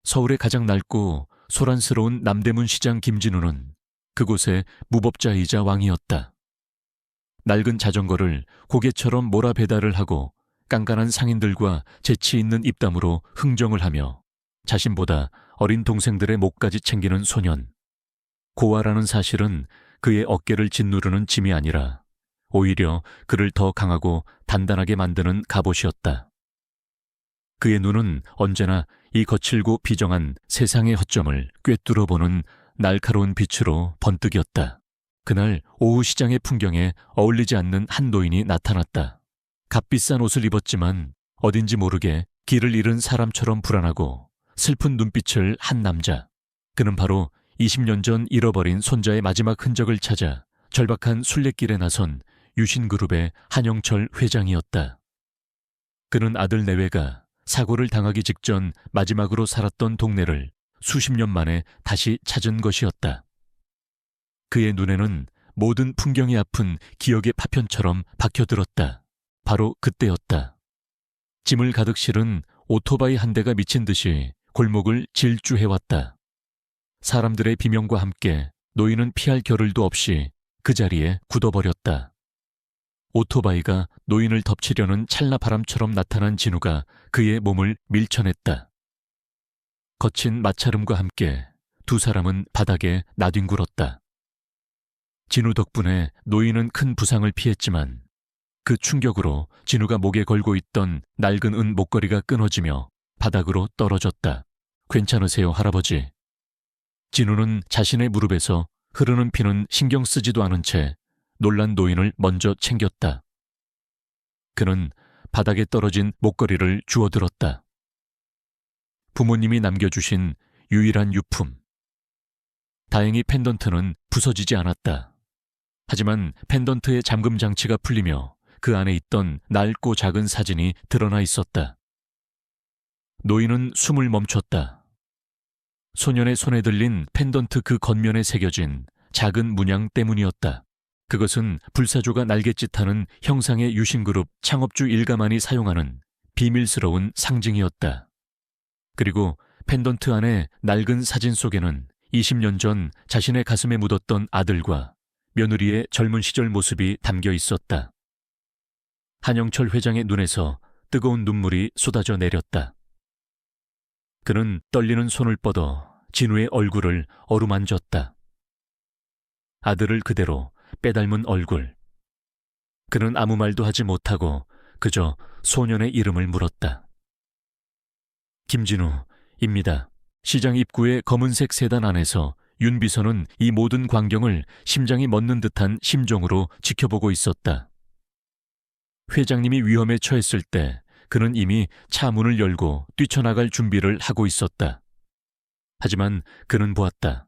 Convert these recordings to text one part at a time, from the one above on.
서울의 가장 낡고 소란스러운 남대문 시장 김진우는 그곳의 무법자이자 왕이었다. 낡은 자전거를 고개처럼 몰아 배달을 하고 깐깐한 상인들과 재치 있는 입담으로 흥정을 하며 자신보다 어린 동생들의 목까지 챙기는 소년. 고아라는 사실은 그의 어깨를 짓누르는 짐이 아니라 오히려 그를 더 강하고 단단하게 만드는 갑옷이었다. 그의 눈은 언제나 이 거칠고 비정한 세상의 허점을 꿰뚫어보는 날카로운 빛으로 번뜩였다. 그날 오후 시장의 풍경에 어울리지 않는 한 노인이 나타났다. 값비싼 옷을 입었지만 어딘지 모르게 길을 잃은 사람처럼 불안하고 슬픈 눈빛을 한 남자. 그는 바로 20년 전 잃어버린 손자의 마지막 흔적을 찾아 절박한 순례길에 나선 유신그룹의 한영철 회장이었다. 그는 아들 내외가 사고를 당하기 직전 마지막으로 살았던 동네를 수십 년 만에 다시 찾은 것이었다. 그의 눈에는 모든 풍경이 아픈 기억의 파편처럼 박혀들었다. 바로 그때였다. 짐을 가득 실은 오토바이 한 대가 미친 듯이 골목을 질주해왔다. 사람들의 비명과 함께 노인은 피할 겨를도 없이 그 자리에 굳어버렸다. 오토바이가 노인을 덮치려는 찰나바람처럼 나타난 진우가 그의 몸을 밀쳐냈다. 거친 마찰음과 함께 두 사람은 바닥에 나뒹굴었다. 진우 덕분에 노인은 큰 부상을 피했지만 그 충격으로 진우가 목에 걸고 있던 낡은 은 목걸이가 끊어지며 바닥으로 떨어졌다. 괜찮으세요, 할아버지? 진우는 자신의 무릎에서 흐르는 피는 신경 쓰지도 않은 채 놀란 노인을 먼저 챙겼다. 그는 바닥에 떨어진 목걸이를 주워들었다. 부모님이 남겨주신 유일한 유품. 다행히 펜던트는 부서지지 않았다. 하지만 펜던트의 잠금 장치가 풀리며 그 안에 있던 낡고 작은 사진이 드러나 있었다. 노인은 숨을 멈췄다. 소년의 손에 들린 펜던트 그 겉면에 새겨진 작은 문양 때문이었다. 그것은 불사조가 날갯짓하는 형상의 유신그룹 창업주 일가만이 사용하는 비밀스러운 상징이었다. 그리고 펜던트 안의 낡은 사진 속에는 20년 전 자신의 가슴에 묻었던 아들과 며느리의 젊은 시절 모습이 담겨 있었다. 한영철 회장의 눈에서 뜨거운 눈물이 쏟아져 내렸다. 그는 떨리는 손을 뻗어 진우의 얼굴을 어루만졌다. 아들을 그대로 빼닮은 얼굴. 그는 아무 말도 하지 못하고 그저 소년의 이름을 물었다. 김진우입니다. 시장 입구의 검은색 세단 안에서 윤 비서는 이 모든 광경을 심장이 멎는 듯한 심정으로 지켜보고 있었다. 회장님이 위험에 처했을 때 그는 이미 차 문을 열고 뛰쳐나갈 준비를 하고 있었다. 하지만 그는 보았다.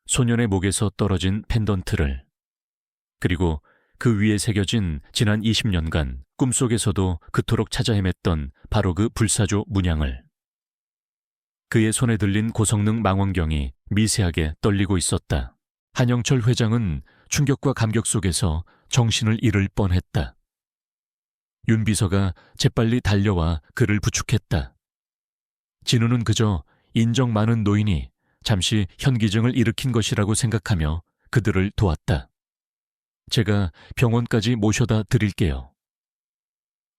소년의 목에서 떨어진 펜던트를. 그리고 그 위에 새겨진 지난 20년간 꿈속에서도 그토록 찾아 헤맸던 바로 그 불사조 문양을. 그의 손에 들린 고성능 망원경이 미세하게 떨리고 있었다. 한영철 회장은 충격과 감격 속에서 정신을 잃을 뻔했다. 윤 비서가 재빨리 달려와 그를 부축했다. 진우는 그저 인정 많은 노인이 잠시 현기증을 일으킨 것이라고 생각하며 그들을 도왔다. 제가 병원까지 모셔다 드릴게요.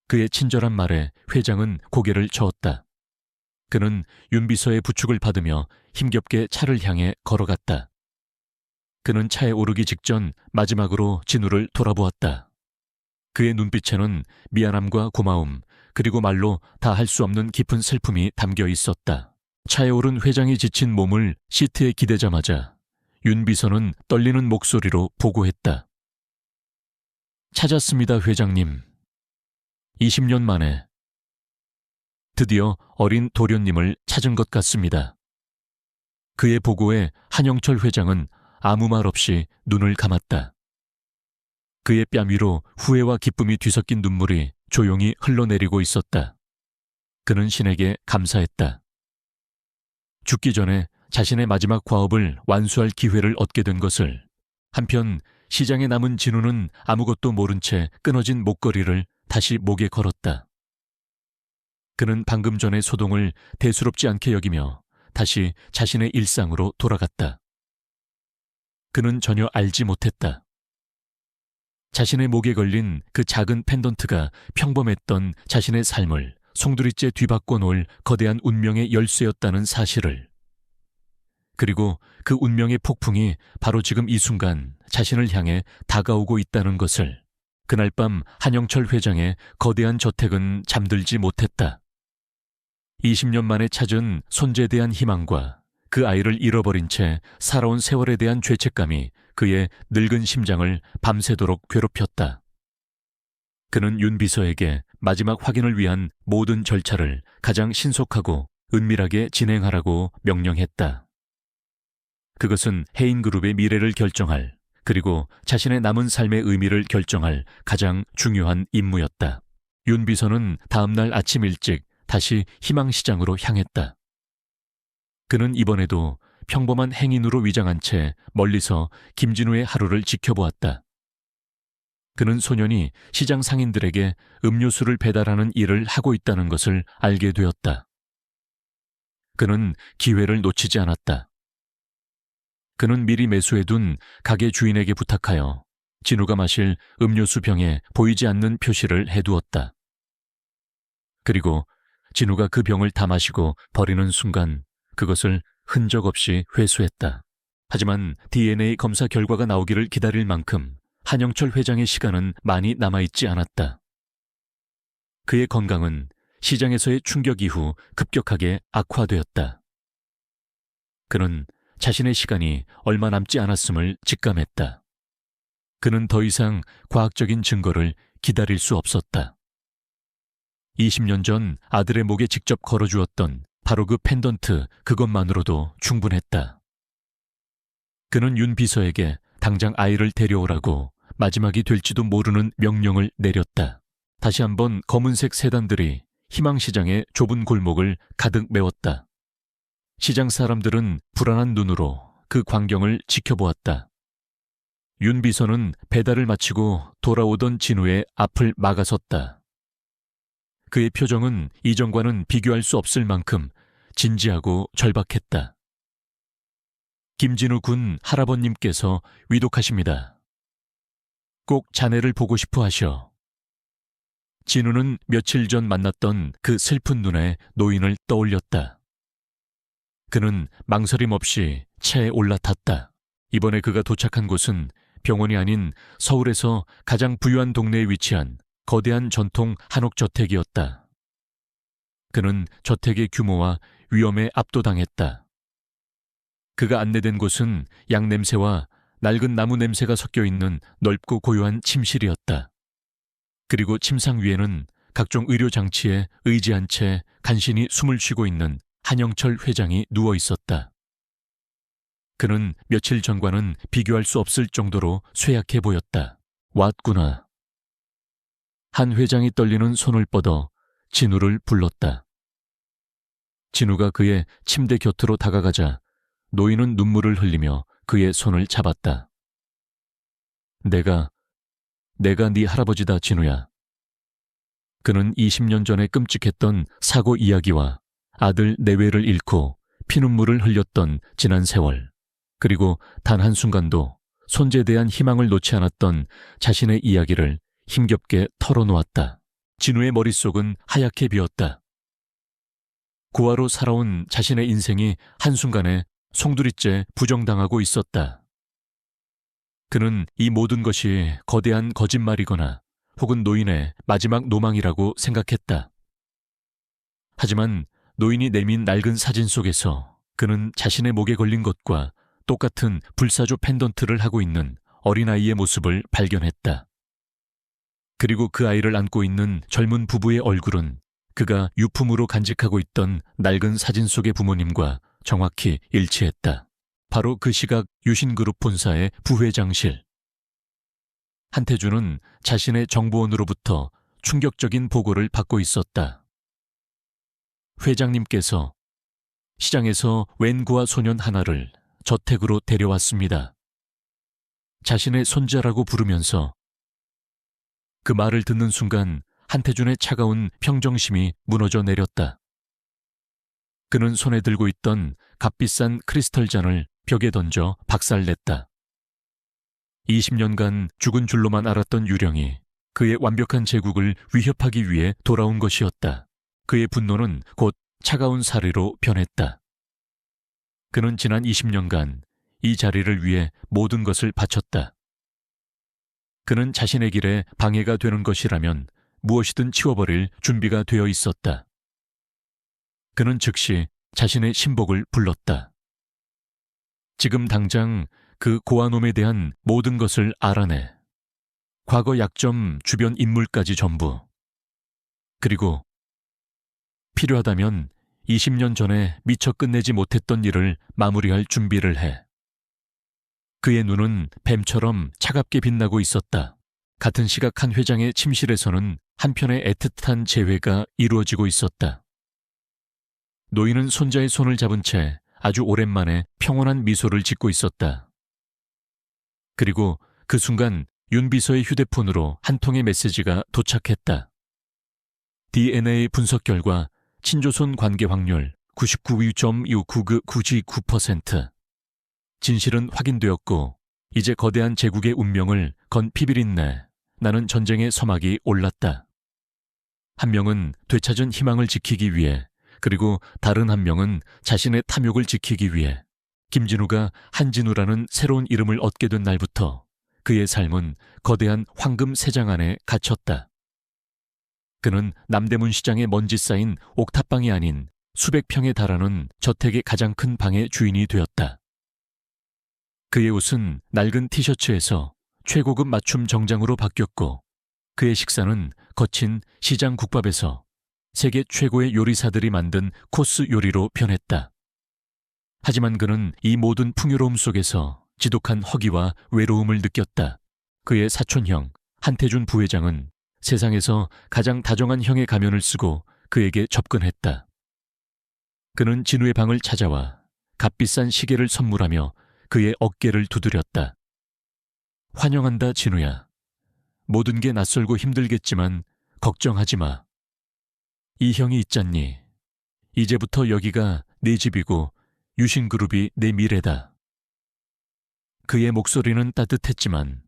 그의 친절한 말에 회장은 고개를 저었다. 그는 윤 비서의 부축을 받으며 힘겹게 차를 향해 걸어갔다. 그는 차에 오르기 직전 마지막으로 진우를 돌아보았다. 그의 눈빛에는 미안함과 고마움, 그리고 말로 다 할 수 없는 깊은 슬픔이 담겨 있었다. 차에 오른 회장이 지친 몸을 시트에 기대자마자 윤 비서는 떨리는 목소리로 보고했다. 찾았습니다, 회장님. 20년 만에. 드디어 어린 도련님을 찾은 것 같습니다. 그의 보고에 한영철 회장은 아무 말 없이 눈을 감았다. 그의 뺨 위로 후회와 기쁨이 뒤섞인 눈물이 조용히 흘러내리고 있었다. 그는 신에게 감사했다. 죽기 전에 자신의 마지막 과업을 완수할 기회를 얻게 된 것을. 한편 시장에 남은 진우는 아무것도 모른 채 끊어진 목걸이를 다시 목에 걸었다. 그는 방금 전의 소동을 대수롭지 않게 여기며 다시 자신의 일상으로 돌아갔다. 그는 전혀 알지 못했다. 자신의 목에 걸린 그 작은 펜던트가 평범했던 자신의 삶을 송두리째 뒤바꿔 놓을 거대한 운명의 열쇠였다는 사실을. 그리고 그 운명의 폭풍이 바로 지금 이 순간 자신을 향해 다가오고 있다는 것을. 그날 밤 한영철 회장의 거대한 저택은 잠들지 못했다. 20년 만에 찾은 손재에 대한 희망과 그 아이를 잃어버린 채 살아온 세월에 대한 죄책감이 그의 늙은 심장을 밤새도록 괴롭혔다. 그는 윤 비서에게 마지막 확인을 위한 모든 절차를 가장 신속하고 은밀하게 진행하라고 명령했다. 그것은 해인그룹의 미래를 결정할, 그리고 자신의 남은 삶의 의미를 결정할 가장 중요한 임무였다. 윤 비서는 다음 날 아침 일찍 다시 희망시장으로 향했다. 그는 이번에도 평범한 행인으로 위장한 채 멀리서 김진우의 하루를 지켜보았다. 그는 소년이 시장 상인들에게 음료수를 배달하는 일을 하고 있다는 것을 알게 되었다. 그는 기회를 놓치지 않았다. 그는 미리 매수해둔 가게 주인에게 부탁하여 진우가 마실 음료수 병에 보이지 않는 표시를 해두었다. 그리고 진우가 그 병을 다 마시고 버리는 순간 그것을 흔적 없이 회수했다. 하지만 DNA 검사 결과가 나오기를 기다릴 만큼 한영철 회장의 시간은 많이 남아있지 않았다. 그의 건강은 시장에서의 충격 이후 급격하게 악화되었다. 그는 자신의 시간이 얼마 남지 않았음을 직감했다. 그는 더 이상 과학적인 증거를 기다릴 수 없었다. 20년 전 아들의 목에 직접 걸어주었던 바로 그 펜던트 그것만으로도 충분했다. 그는 윤 비서에게 당장 아이를 데려오라고 마지막이 될지도 모르는 명령을 내렸다. 다시 한번 검은색 세단들이 희망시장의 좁은 골목을 가득 메웠다. 시장 사람들은 불안한 눈으로 그 광경을 지켜보았다. 윤 비서는 배달을 마치고 돌아오던 진우의 앞을 막아섰다. 그의 표정은 이전과는 비교할 수 없을 만큼 진지하고 절박했다. 김진우 군 할아버님께서 위독하십니다. 꼭 자네를 보고 싶어 하셔. 진우는 며칠 전 만났던 그 슬픈 눈에 노인을 떠올렸다. 그는 망설임 없이 차에 올라탔다. 이번에 그가 도착한 곳은 병원이 아닌 서울에서 가장 부유한 동네에 위치한 거대한 전통 한옥저택이었다. 그는 저택의 규모와 위험에 압도당했다. 그가 안내된 곳은 양냄새와 낡은 나무 냄새가 섞여 있는 넓고 고요한 침실이었다. 그리고 침상 위에는 각종 의료장치에 의지한 채 간신히 숨을 쉬고 있는 한영철 회장이 누워 있었다. 그는 며칠 전과는 비교할 수 없을 정도로 쇠약해 보였다. 왔구나. 한 회장이 떨리는 손을 뻗어 진우를 불렀다. 진우가 그의 침대 곁으로 다가가자 노인은 눈물을 흘리며 그의 손을 잡았다. 내가 네 할아버지다, 진우야. 그는 20년 전에 끔찍했던 사고 이야기와 아들 내외를 잃고 피눈물을 흘렸던 지난 세월, 그리고 단 한순간도 손재에 대한 희망을 놓지 않았던 자신의 이야기를 힘겹게 털어놓았다. 진우의 머릿속은 하얗게 비었다. 고아로 살아온 자신의 인생이 한순간에 송두리째 부정당하고 있었다. 그는 이 모든 것이 거대한 거짓말이거나 혹은 노인의 마지막 노망이라고 생각했다. 하지만 노인이 내민 낡은 사진 속에서 그는 자신의 목에 걸린 것과 똑같은 불사조 펜던트를 하고 있는 어린아이의 모습을 발견했다. 그리고 그 아이를 안고 있는 젊은 부부의 얼굴은 그가 유품으로 간직하고 있던 낡은 사진 속의 부모님과 정확히 일치했다. 바로 그 시각 유신그룹 본사의 부회장실. 한태준은 자신의 정보원으로부터 충격적인 보고를 받고 있었다. 회장님께서 시장에서 웬고아 소년 하나를 저택으로 데려왔습니다. 자신의 손자라고 부르면서 그 말을 듣는 순간 한태준의 차가운 평정심이 무너져 내렸다. 그는 손에 들고 있던 값비싼 크리스털 잔을 벽에 던져 박살냈다. 20년간 죽은 줄로만 알았던 유령이 그의 완벽한 제국을 위협하기 위해 돌아온 것이었다. 그의 분노는 곧 차가운 사리로 변했다. 그는 지난 20년간 이 자리를 위해 모든 것을 바쳤다. 그는 자신의 길에 방해가 되는 것이라면 무엇이든 치워버릴 준비가 되어 있었다. 그는 즉시 자신의 신복을 불렀다. 지금 당장 그 고아놈에 대한 모든 것을 알아내. 과거 약점, 주변 인물까지 전부. 그리고 필요하다면 20년 전에 미처 끝내지 못했던 일을 마무리할 준비를 해. 그의 눈은 뱀처럼 차갑게 빛나고 있었다. 같은 시각 한 회장의 침실에서는 한편의 애틋한 재회가 이루어지고 있었다. 노인은 손자의 손을 잡은 채 아주 오랜만에 평온한 미소를 짓고 있었다. 그리고 그 순간 윤 비서의 휴대폰으로 한 통의 메시지가 도착했다. DNA 분석 결과 친조손 관계 확률 99.29999%. 진실은 확인되었고 이제 거대한 제국의 운명을 건 피비린내. 나는 전쟁의 서막이 올랐다. 한 명은 되찾은 희망을 지키기 위해, 그리고 다른 한 명은 자신의 탐욕을 지키기 위해. 김진우가 한진우라는 새로운 이름을 얻게 된 날부터 그의 삶은 거대한 황금 새장 안에 갇혔다. 그는 남대문 시장에 먼지 쌓인 옥탑방이 아닌 수백 평에 달하는 저택의 가장 큰 방의 주인이 되었다. 그의 옷은 낡은 티셔츠에서 최고급 맞춤 정장으로 바뀌었고, 그의 식사는 거친 시장 국밥에서 세계 최고의 요리사들이 만든 코스 요리로 변했다. 하지만 그는 이 모든 풍요로움 속에서 지독한 허기와 외로움을 느꼈다. 그의 사촌형 한태준 부회장은 세상에서 가장 다정한 형의 가면을 쓰고 그에게 접근했다. 그는 진우의 방을 찾아와 값비싼 시계를 선물하며 그의 어깨를 두드렸다. 환영한다, 진우야. 모든 게 낯설고 힘들겠지만 걱정하지 마. 이 형이 있잖니. 이제부터 여기가 내 집이고 유신그룹이 내 미래다. 그의 목소리는 따뜻했지만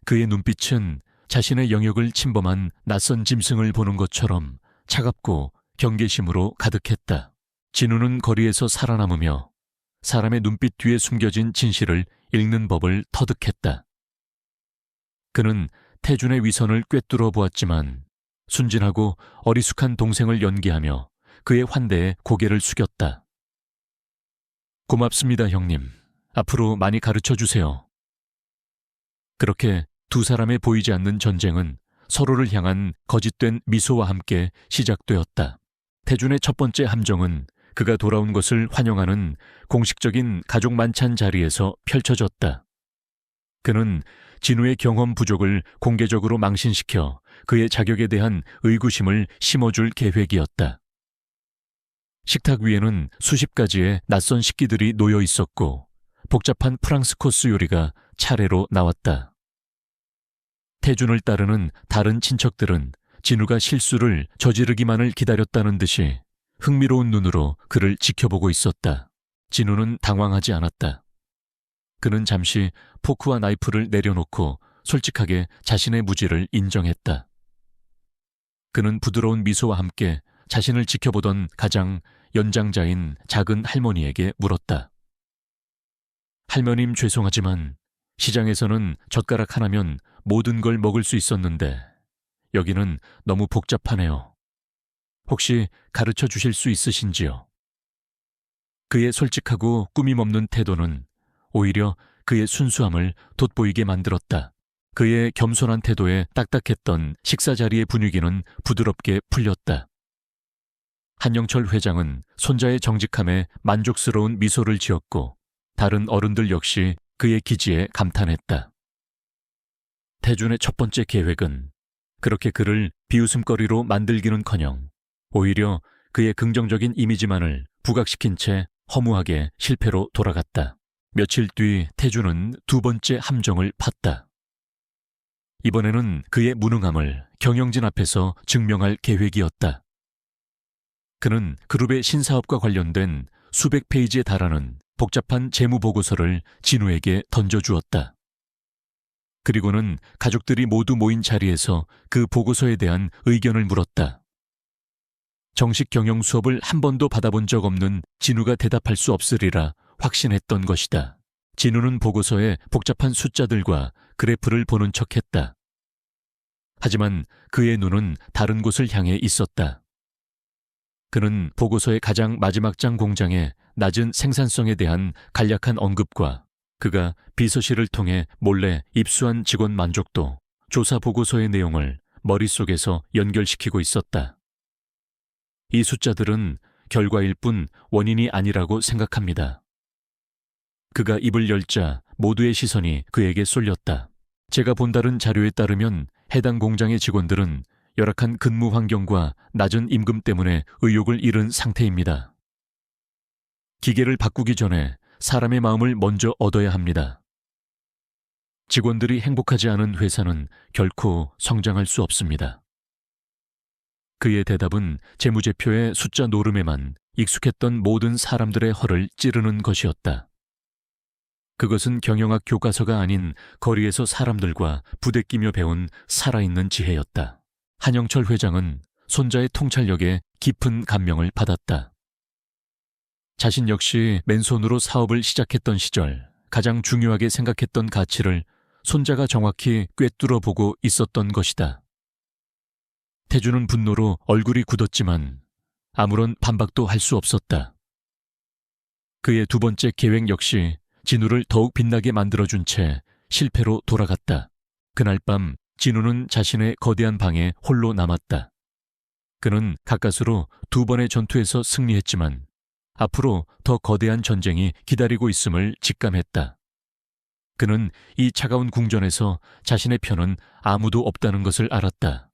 그의 눈빛은 자신의 영역을 침범한 낯선 짐승을 보는 것처럼 차갑고 경계심으로 가득했다. 진우는 거리에서 살아남으며 사람의 눈빛 뒤에 숨겨진 진실을 읽는 법을 터득했다. 그는 태준의 위선을 꿰뚫어 보았지만 순진하고 어리숙한 동생을 연기하며 그의 환대에 고개를 숙였다. 고맙습니다, 형님. 앞으로 많이 가르쳐 주세요. 그렇게 두 사람의 보이지 않는 전쟁은 서로를 향한 거짓된 미소와 함께 시작되었다. 태준의 첫 번째 함정은 그가 돌아온 것을 환영하는 공식적인 가족 만찬 자리에서 펼쳐졌다. 그는 진우의 경험 부족을 공개적으로 망신시켜 그의 자격에 대한 의구심을 심어줄 계획이었다. 식탁 위에는 수십 가지의 낯선 식기들이 놓여 있었고 복잡한 프랑스 코스 요리가 차례로 나왔다. 태준을 따르는 다른 친척들은 진우가 실수를 저지르기만을 기다렸다는 듯이 흥미로운 눈으로 그를 지켜보고 있었다. 진우는 당황하지 않았다. 그는 잠시 포크와 나이프를 내려놓고 솔직하게 자신의 무지를 인정했다. 그는 부드러운 미소와 함께 자신을 지켜보던 가장 연장자인 작은 할머니에게 물었다. 할머님, 죄송하지만 시장에서는 젓가락 하나면 모든 걸 먹을 수 있었는데 여기는 너무 복잡하네요. 혹시 가르쳐 주실 수 있으신지요? 그의 솔직하고 꾸밈없는 태도는 오히려 그의 순수함을 돋보이게 만들었다. 그의 겸손한 태도에 딱딱했던 식사 자리의 분위기는 부드럽게 풀렸다. 한영철 회장은 손자의 정직함에 만족스러운 미소를 지었고 다른 어른들 역시 그의 기지에 감탄했다. 태준의 첫 번째 계획은 그렇게 그를 비웃음거리로 만들기는커녕 오히려 그의 긍정적인 이미지만을 부각시킨 채 허무하게 실패로 돌아갔다. 며칠 뒤 태준은 두 번째 함정을 팠다. 이번에는 그의 무능함을 경영진 앞에서 증명할 계획이었다. 그는 그룹의 신사업과 관련된 수백 페이지에 달하는 복잡한 재무보고서를 진우에게 던져주었다. 그리고는 가족들이 모두 모인 자리에서 그 보고서에 대한 의견을 물었다. 정식 경영 수업을 한 번도 받아본 적 없는 진우가 대답할 수 없으리라 확신했던 것이다. 진우는 보고서에 복잡한 숫자들과 그래프를 보는 척했다. 하지만 그의 눈은 다른 곳을 향해 있었다. 그는 보고서의 가장 마지막 장 공장의 낮은 생산성에 대한 간략한 언급과 그가 비서실을 통해 몰래 입수한 직원 만족도, 조사 보고서의 내용을 머릿속에서 연결시키고 있었다. 이 숫자들은 결과일 뿐 원인이 아니라고 생각합니다. 그가 입을 열자 모두의 시선이 그에게 쏠렸다. 제가 본다른 자료에 따르면 해당 공장의 직원들은 열악한 근무 환경과 낮은 임금 때문에 의욕을 잃은 상태입니다. 기계를 바꾸기 전에 사람의 마음을 먼저 얻어야 합니다. 직원들이 행복하지 않은 회사는 결코 성장할 수 없습니다. 그의 대답은 재무제표의 숫자 노름에만 익숙했던 모든 사람들의 허를 찌르는 것이었다. 그것은 경영학 교과서가 아닌 거리에서 사람들과 부대끼며 배운 살아있는 지혜였다. 한영철 회장은 손자의 통찰력에 깊은 감명을 받았다. 자신 역시 맨손으로 사업을 시작했던 시절 가장 중요하게 생각했던 가치를 손자가 정확히 꿰뚫어 보고 있었던 것이다. 태주는 분노로 얼굴이 굳었지만 아무런 반박도 할 수 없었다. 그의 두 번째 계획 역시 진우를 더욱 빛나게 만들어준 채 실패로 돌아갔다. 그날 밤 진우는 자신의 거대한 방에 홀로 남았다. 그는 가까스로 두 번의 전투에서 승리했지만 앞으로 더 거대한 전쟁이 기다리고 있음을 직감했다. 그는 이 차가운 궁전에서 자신의 편은 아무도 없다는 것을 알았다.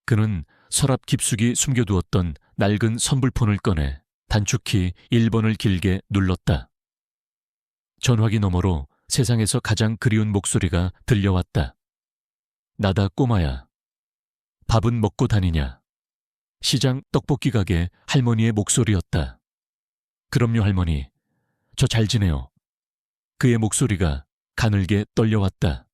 그는 서랍 깊숙이 숨겨두었던 낡은 선불폰을 꺼내 단축키 1번을 길게 눌렀다. 전화기 너머로 세상에서 가장 그리운 목소리가 들려왔다. 나다 꼬마야. 밥은 먹고 다니냐. 시장 떡볶이 가게 할머니의 목소리였다. 그럼요 할머니. 저 잘 지내요. 그의 목소리가 가늘게 떨려왔다.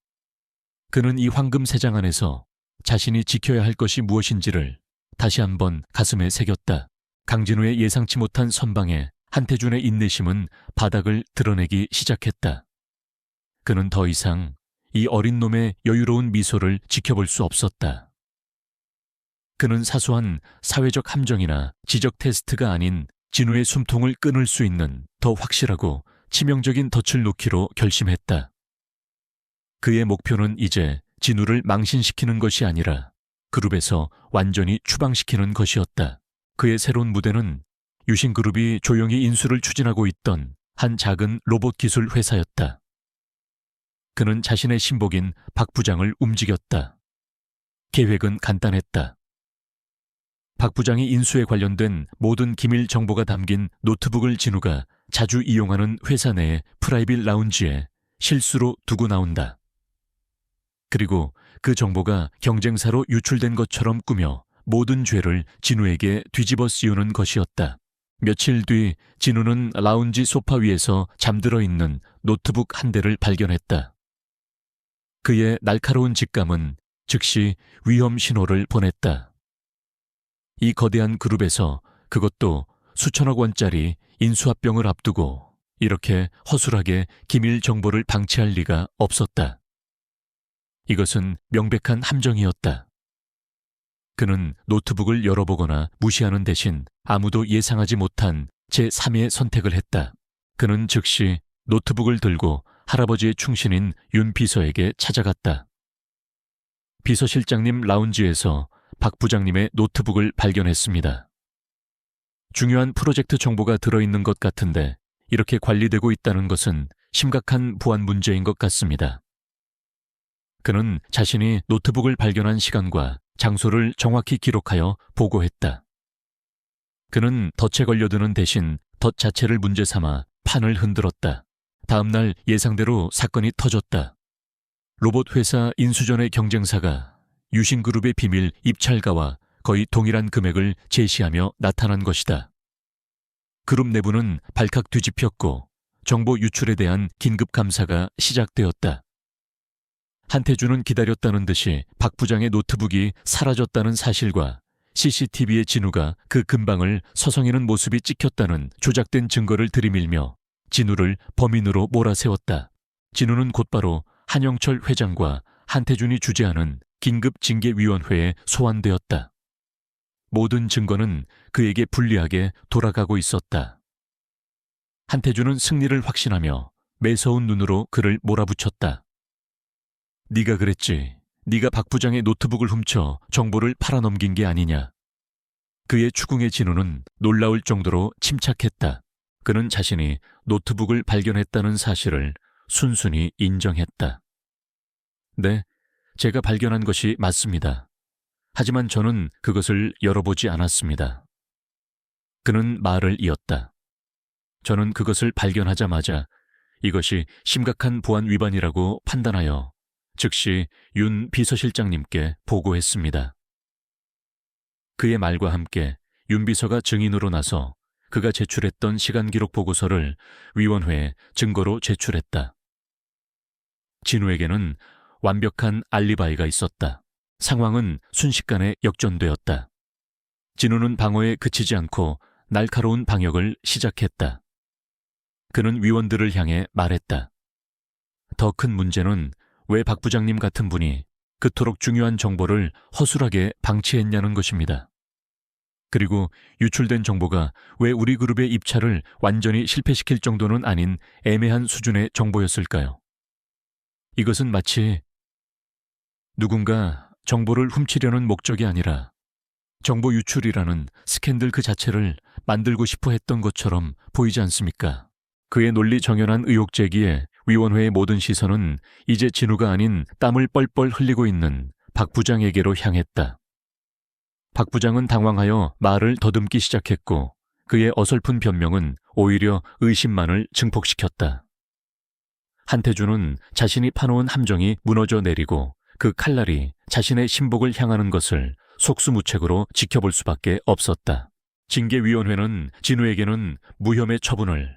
그는 이 황금 세장 안에서 자신이 지켜야 할 것이 무엇인지를 다시 한번 가슴에 새겼다. 강진우의 예상치 못한 선방에 한태준의 인내심은 바닥을 드러내기 시작했다. 그는 더 이상 이 어린 놈의 여유로운 미소를 지켜볼 수 없었다. 그는 사소한 사회적 함정이나 지적 테스트가 아닌 진우의 숨통을 끊을 수 있는 더 확실하고 치명적인 덫을 놓기로 결심했다. 그의 목표는 이제 진우를 망신시키는 것이 아니라 그룹에서 완전히 추방시키는 것이었다. 그의 새로운 무대는 유신그룹이 조용히 인수를 추진하고 있던 한 작은 로봇 기술 회사였다. 그는 자신의 신복인 박 부장을 움직였다. 계획은 간단했다. 박 부장이 인수에 관련된 모든 기밀 정보가 담긴 노트북을 진우가 자주 이용하는 회사 내의 프라이빗 라운지에 실수로 두고 나온다. 그리고 그 정보가 경쟁사로 유출된 것처럼 꾸며 모든 죄를 진우에게 뒤집어 씌우는 것이었다. 며칠 뒤 진우는 라운지 소파 위에서 잠들어 있는 노트북 한 대를 발견했다. 그의 날카로운 직감은 즉시 위험 신호를 보냈다. 이 거대한 그룹에서 그것도 수천억 원짜리 인수합병을 앞두고 이렇게 허술하게 기밀 정보를 방치할 리가 없었다. 이것은 명백한 함정이었다. 그는 노트북을 열어보거나 무시하는 대신 아무도 예상하지 못한 제3의 선택을 했다. 그는 즉시 노트북을 들고 할아버지의 충신인 윤 비서에게 찾아갔다. 비서실장님 라운지에서 박 부장님의 노트북을 발견했습니다. 중요한 프로젝트 정보가 들어있는 것 같은데 이렇게 관리되고 있다는 것은 심각한 보안 문제인 것 같습니다. 그는 자신이 노트북을 발견한 시간과 장소를 정확히 기록하여 보고했다. 그는 덫에 걸려드는 대신 덫 자체를 문제 삼아 판을 흔들었다. 다음 날 예상대로 사건이 터졌다. 로봇 회사 인수전의 경쟁사가 유신그룹의 비밀 입찰가와 거의 동일한 금액을 제시하며 나타난 것이다. 그룹 내부는 발칵 뒤집혔고 정보 유출에 대한 긴급 감사가 시작되었다. 한태준은 기다렸다는 듯이 박 부장의 노트북이 사라졌다는 사실과 CCTV의 진우가 그 근방을 서성이는 모습이 찍혔다는 조작된 증거를 들이밀며 진우를 범인으로 몰아세웠다. 진우는 곧바로 한영철 회장과 한태준이 주재하는 긴급징계위원회에 소환되었다. 모든 증거는 그에게 불리하게 돌아가고 있었다. 한태준은 승리를 확신하며 매서운 눈으로 그를 몰아붙였다. 네가 그랬지. 네가 박 부장의 노트북을 훔쳐 정보를 팔아넘긴 게 아니냐. 그의 추궁의 진우는 놀라울 정도로 침착했다. 그는 자신이 노트북을 발견했다는 사실을 순순히 인정했다. 네, 제가 발견한 것이 맞습니다. 하지만 저는 그것을 열어보지 않았습니다. 그는 말을 이었다. 저는 그것을 발견하자마자 이것이 심각한 보안 위반이라고 판단하여 즉시 윤 비서실장님께 보고했습니다. 그의 말과 함께 윤 비서가 증인으로 나서 그가 제출했던 시간기록 보고서를 위원회에 증거로 제출했다. 진우에게는 완벽한 알리바이가 있었다. 상황은 순식간에 역전되었다. 진우는 방어에 그치지 않고 날카로운 방역을 시작했다. 그는 위원들을 향해 말했다. 더 큰 문제는 왜 박 부장님 같은 분이 그토록 중요한 정보를 허술하게 방치했냐는 것입니다. 그리고 유출된 정보가 왜 우리 그룹의 입찰을 완전히 실패시킬 정도는 아닌 애매한 수준의 정보였을까요? 이것은 마치 누군가 정보를 훔치려는 목적이 아니라 정보 유출이라는 스캔들 그 자체를 만들고 싶어 했던 것처럼 보이지 않습니까? 그의 논리 정연한 의혹 제기에 위원회의 모든 시선은 이제 진우가 아닌 땀을 뻘뻘 흘리고 있는 박 부장에게로 향했다. 박 부장은 당황하여 말을 더듬기 시작했고 그의 어설픈 변명은 오히려 의심만을 증폭시켰다. 한태준은 자신이 파놓은 함정이 무너져 내리고 그 칼날이 자신의 신복을 향하는 것을 속수무책으로 지켜볼 수밖에 없었다. 징계위원회는 진우에게는 무혐의 처분을,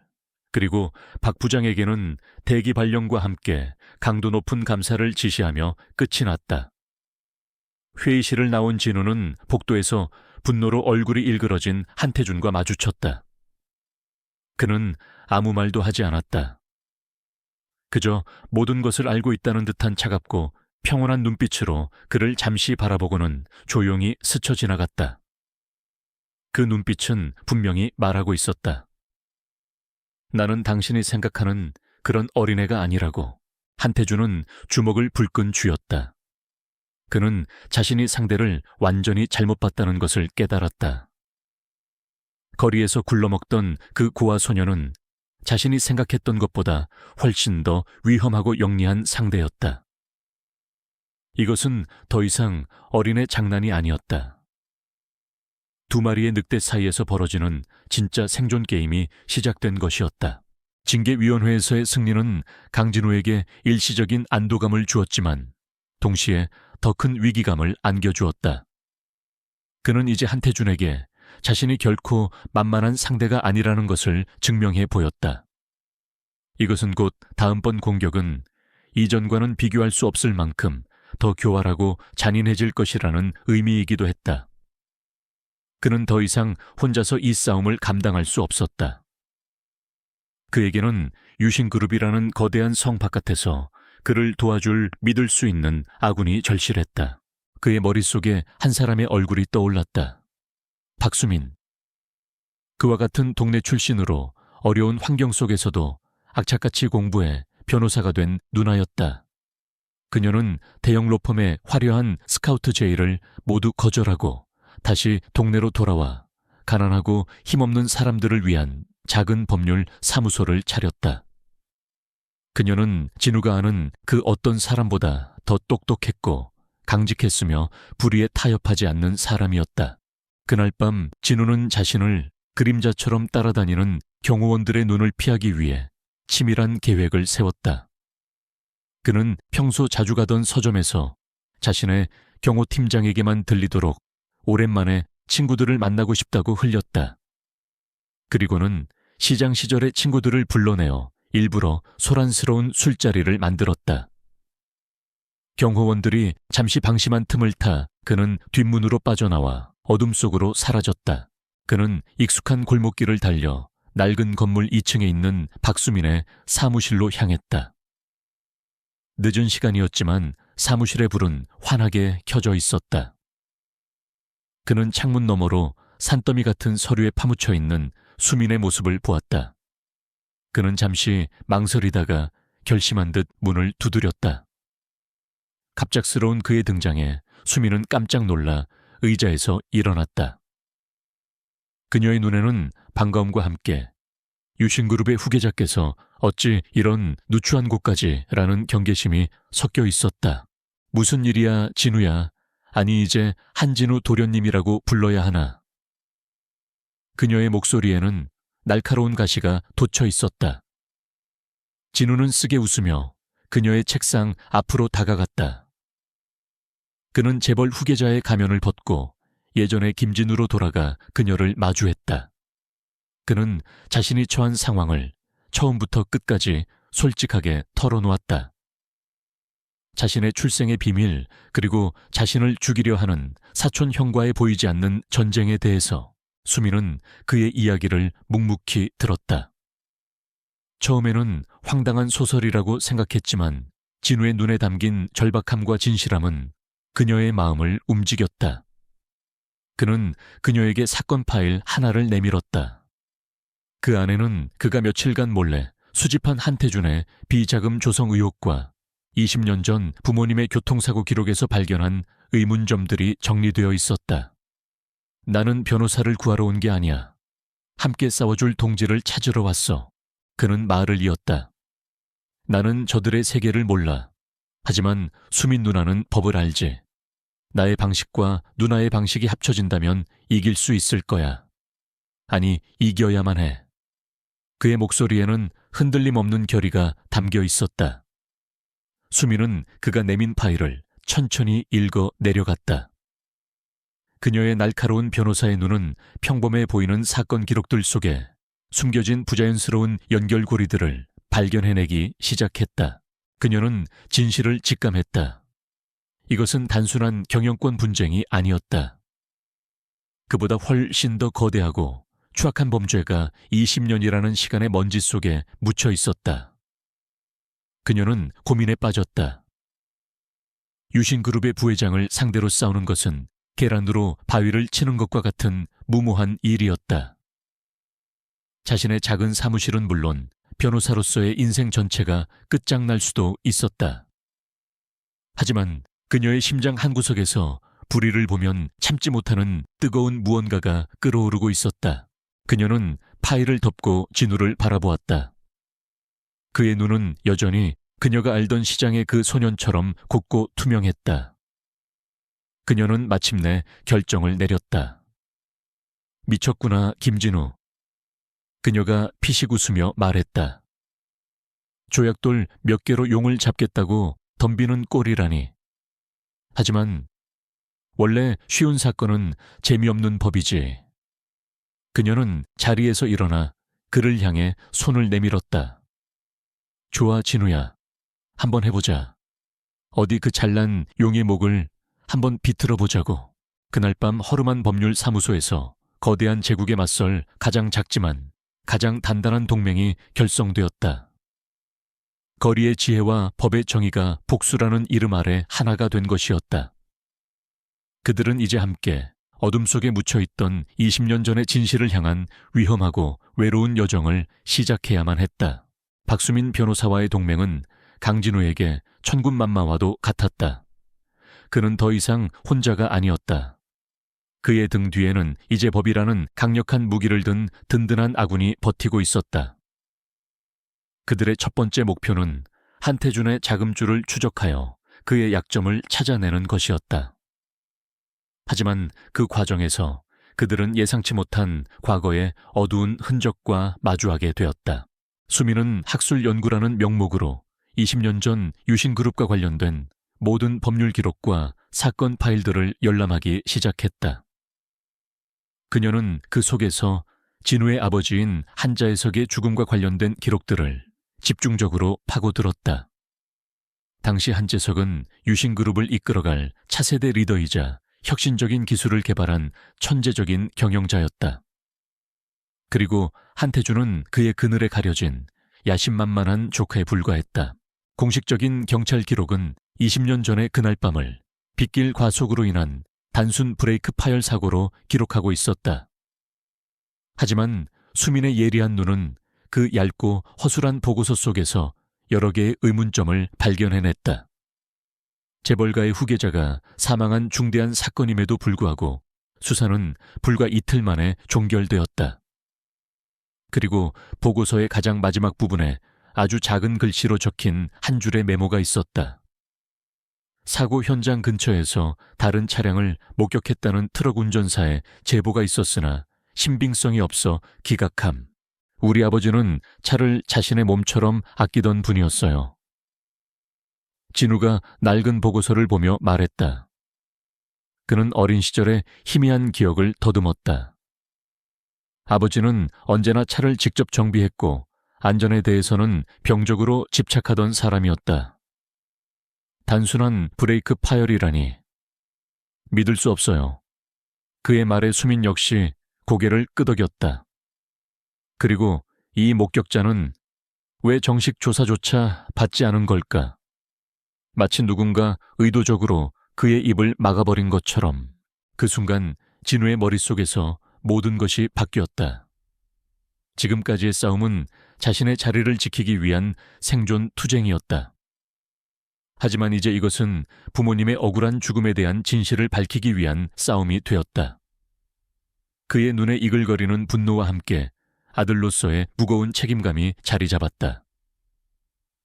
그리고 박 부장에게는 대기 발령과 함께 강도 높은 감사를 지시하며 끝이 났다. 회의실을 나온 진우는 복도에서 분노로 얼굴이 일그러진 한태준과 마주쳤다. 그는 아무 말도 하지 않았다. 그저 모든 것을 알고 있다는 듯한 차갑고 평온한 눈빛으로 그를 잠시 바라보고는 조용히 스쳐 지나갔다. 그 눈빛은 분명히 말하고 있었다. 나는 당신이 생각하는 그런 어린애가 아니라고. 한태준은 주먹을 불끈 쥐었다. 그는 자신이 상대를 완전히 잘못 봤다는 것을 깨달았다. 거리에서 굴러먹던 그 고아 소녀는 자신이 생각했던 것보다 훨씬 더 위험하고 영리한 상대였다. 이것은 더 이상 어린애 장난이 아니었다. 두 마리의 늑대 사이에서 벌어지는 진짜 생존 게임이 시작된 것이었다. 징계위원회에서의 승리는 강진우에게 일시적인 안도감을 주었지만 동시에 더 큰 위기감을 안겨주었다. 그는 이제 한태준에게 자신이 결코 만만한 상대가 아니라는 것을 증명해 보였다. 이것은 곧 다음번 공격은 이전과는 비교할 수 없을 만큼 더 교활하고 잔인해질 것이라는 의미이기도 했다. 그는 더 이상 혼자서 이 싸움을 감당할 수 없었다. 그에게는 유신그룹이라는 거대한 성 바깥에서 그를 도와줄 믿을 수 있는 아군이 절실했다. 그의 머릿속에 한 사람의 얼굴이 떠올랐다. 박수민. 그와 같은 동네 출신으로 어려운 환경 속에서도 악착같이 공부해 변호사가 된 누나였다. 그녀는 대형 로펌의 화려한 스카우트 제의를 모두 거절하고 다시 동네로 돌아와 가난하고 힘없는 사람들을 위한 작은 법률 사무소를 차렸다. 그녀는 진우가 아는 그 어떤 사람보다 더 똑똑했고 강직했으며 불의에 타협하지 않는 사람이었다. 그날 밤 진우는 자신을 그림자처럼 따라다니는 경호원들의 눈을 피하기 위해 치밀한 계획을 세웠다. 그는 평소 자주 가던 서점에서 자신의 경호팀장에게만 들리도록 오랜만에 친구들을 만나고 싶다고 흘렸다. 그리고는 시장 시절의 친구들을 불러내어 일부러 소란스러운 술자리를 만들었다. 경호원들이 잠시 방심한 틈을 타 그는 뒷문으로 빠져나와 어둠 속으로 사라졌다. 그는 익숙한 골목길을 달려 낡은 건물 2층에 있는 박수민의 사무실로 향했다. 늦은 시간이었지만 사무실의 불은 환하게 켜져 있었다. 그는 창문 너머로 산더미 같은 서류에 파묻혀 있는 수민의 모습을 보았다. 그는 잠시 망설이다가 결심한 듯 문을 두드렸다. 갑작스러운 그의 등장에 수민은 깜짝 놀라 의자에서 일어났다. 그녀의 눈에는 반가움과 함께 유신그룹의 후계자께서 어찌 이런 누추한 곳까지라는 경계심이 섞여 있었다. 무슨 일이야, 진우야. 아니 이제 한진우 도련님이라고 불러야 하나. 그녀의 목소리에는 날카로운 가시가 돋쳐 있었다. 진우는 쓰게 웃으며 그녀의 책상 앞으로 다가갔다. 그는 재벌 후계자의 가면을 벗고 예전의 김진우로 돌아가 그녀를 마주했다. 그는 자신이 처한 상황을 처음부터 끝까지 솔직하게 털어놓았다. 자신의 출생의 비밀, 그리고 자신을 죽이려 하는 사촌 형과의 보이지 않는 전쟁에 대해서 수민은 그의 이야기를 묵묵히 들었다. 처음에는 황당한 소설이라고 생각했지만 진우의 눈에 담긴 절박함과 진실함은 그녀의 마음을 움직였다. 그는 그녀에게 사건 파일 하나를 내밀었다. 그 안에는 그가 며칠간 몰래 수집한 한태준의 비자금 조성 의혹과 20년 전 부모님의 교통사고 기록에서 발견한 의문점들이 정리되어 있었다. 나는 변호사를 구하러 온 게 아니야. 함께 싸워줄 동지를 찾으러 왔어. 그는 말을 이었다. 나는 저들의 세계를 몰라. 하지만 수민 누나는 법을 알지. 나의 방식과 누나의 방식이 합쳐진다면 이길 수 있을 거야. 아니, 이겨야만 해. 그의 목소리에는 흔들림 없는 결의가 담겨 있었다. 수민은 그가 내민 파일을 천천히 읽어 내려갔다. 그녀의 날카로운 변호사의 눈은 평범해 보이는 사건 기록들 속에 숨겨진 부자연스러운 연결고리들을 발견해내기 시작했다. 그녀는 진실을 직감했다. 이것은 단순한 경영권 분쟁이 아니었다. 그보다 훨씬 더 거대하고 추악한 범죄가 20년이라는 시간의 먼지 속에 묻혀 있었다. 그녀는 고민에 빠졌다. 유신그룹의 부회장을 상대로 싸우는 것은 계란으로 바위를 치는 것과 같은 무모한 일이었다. 자신의 작은 사무실은 물론 변호사로서의 인생 전체가 끝장날 수도 있었다. 하지만 그녀의 심장 한구석에서 불의를 보면 참지 못하는 뜨거운 무언가가 끓어오르고 있었다. 그녀는 파일을 덮고 진우를 바라보았다. 그의 눈은 여전히 그녀가 알던 시장의 그 소년처럼 곱고 투명했다. 그녀는 마침내 결정을 내렸다. 미쳤구나, 김진우. 그녀가 피식 웃으며 말했다. 조약돌 몇 개로 용을 잡겠다고 덤비는 꼴이라니. 하지만 원래 쉬운 사건은 재미없는 법이지. 그녀는 자리에서 일어나 그를 향해 손을 내밀었다. 좋아, 진우야. 한번 해보자. 어디 그 잘난 용의 목을 한번 비틀어 보자고. 그날 밤 허름한 법률 사무소에서 거대한 제국에 맞설 가장 작지만 가장 단단한 동맹이 결성되었다. 거리의 지혜와 법의 정의가 복수라는 이름 아래 하나가 된 것이었다. 그들은 이제 함께 어둠 속에 묻혀있던 20년 전의 진실을 향한 위험하고 외로운 여정을 시작해야만 했다. 박수민 변호사와의 동맹은 강진우에게 천군만마와도 같았다. 그는 더 이상 혼자가 아니었다. 그의 등 뒤에는 이제 법이라는 강력한 무기를 든 든든한 아군이 버티고 있었다. 그들의 첫 번째 목표는 한태준의 자금줄을 추적하여 그의 약점을 찾아내는 것이었다. 하지만 그 과정에서 그들은 예상치 못한 과거의 어두운 흔적과 마주하게 되었다. 수민은 학술 연구라는 명목으로 20년 전 유신그룹과 관련된 모든 법률 기록과 사건 파일들을 열람하기 시작했다. 그녀는 그 속에서 진우의 아버지인 한자해석의 죽음과 관련된 기록들을 집중적으로 파고들었다. 당시 한재석은 유신그룹을 이끌어갈 차세대 리더이자 혁신적인 기술을 개발한 천재적인 경영자였다. 그리고 한태준은 그의 그늘에 가려진 야심만만한 조카에 불과했다. 공식적인 경찰 기록은 20년 전의 그날 밤을 빗길 과속으로 인한 단순 브레이크 파열 사고로 기록하고 있었다. 하지만 수민의 예리한 눈은 그 얇고 허술한 보고서 속에서 여러 개의 의문점을 발견해냈다. 재벌가의 후계자가 사망한 중대한 사건임에도 불구하고 수사는 불과 이틀 만에 종결되었다. 그리고 보고서의 가장 마지막 부분에 아주 작은 글씨로 적힌 한 줄의 메모가 있었다. 사고 현장 근처에서 다른 차량을 목격했다는 트럭 운전사의 제보가 있었으나 신빙성이 없어 기각함. 우리 아버지는 차를 자신의 몸처럼 아끼던 분이었어요. 진우가 낡은 보고서를 보며 말했다. 그는 어린 시절의 희미한 기억을 더듬었다. 아버지는 언제나 차를 직접 정비했고 안전에 대해서는 병적으로 집착하던 사람이었다. 단순한 브레이크 파열이라니. 믿을 수 없어요. 그의 말에 수민 역시 고개를 끄덕였다. 그리고 이 목격자는 왜 정식 조사조차 받지 않은 걸까? 마치 누군가 의도적으로 그의 입을 막아버린 것처럼. 그 순간 진우의 머릿속에서 모든 것이 바뀌었다. 지금까지의 싸움은 자신의 자리를 지키기 위한 생존 투쟁이었다. 하지만 이제 이것은 부모님의 억울한 죽음에 대한 진실을 밝히기 위한 싸움이 되었다. 그의 눈에 이글거리는 분노와 함께 아들로서의 무거운 책임감이 자리 잡았다.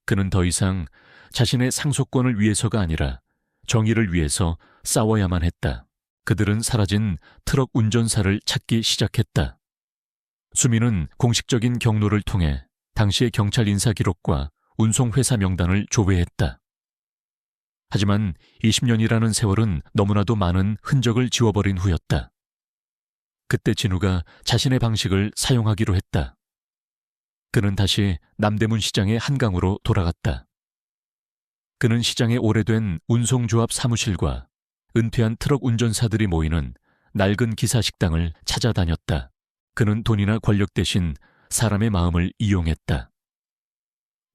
그는 더 이상 자신의 상속권을 위해서가 아니라 정의를 위해서 싸워야만 했다. 그들은 사라진 트럭 운전사를 찾기 시작했다. 수민은 공식적인 경로를 통해 당시의 경찰 인사 기록과 운송회사 명단을 조회했다. 하지만 20년이라는 세월은 너무나도 많은 흔적을 지워버린 후였다. 그때 진우가 자신의 방식을 사용하기로 했다. 그는 다시 남대문 시장의 한강으로 돌아갔다. 그는 시장의 오래된 운송조합 사무실과 은퇴한 트럭 운전사들이 모이는 낡은 기사식당을 찾아다녔다. 그는 돈이나 권력 대신 사람의 마음을 이용했다.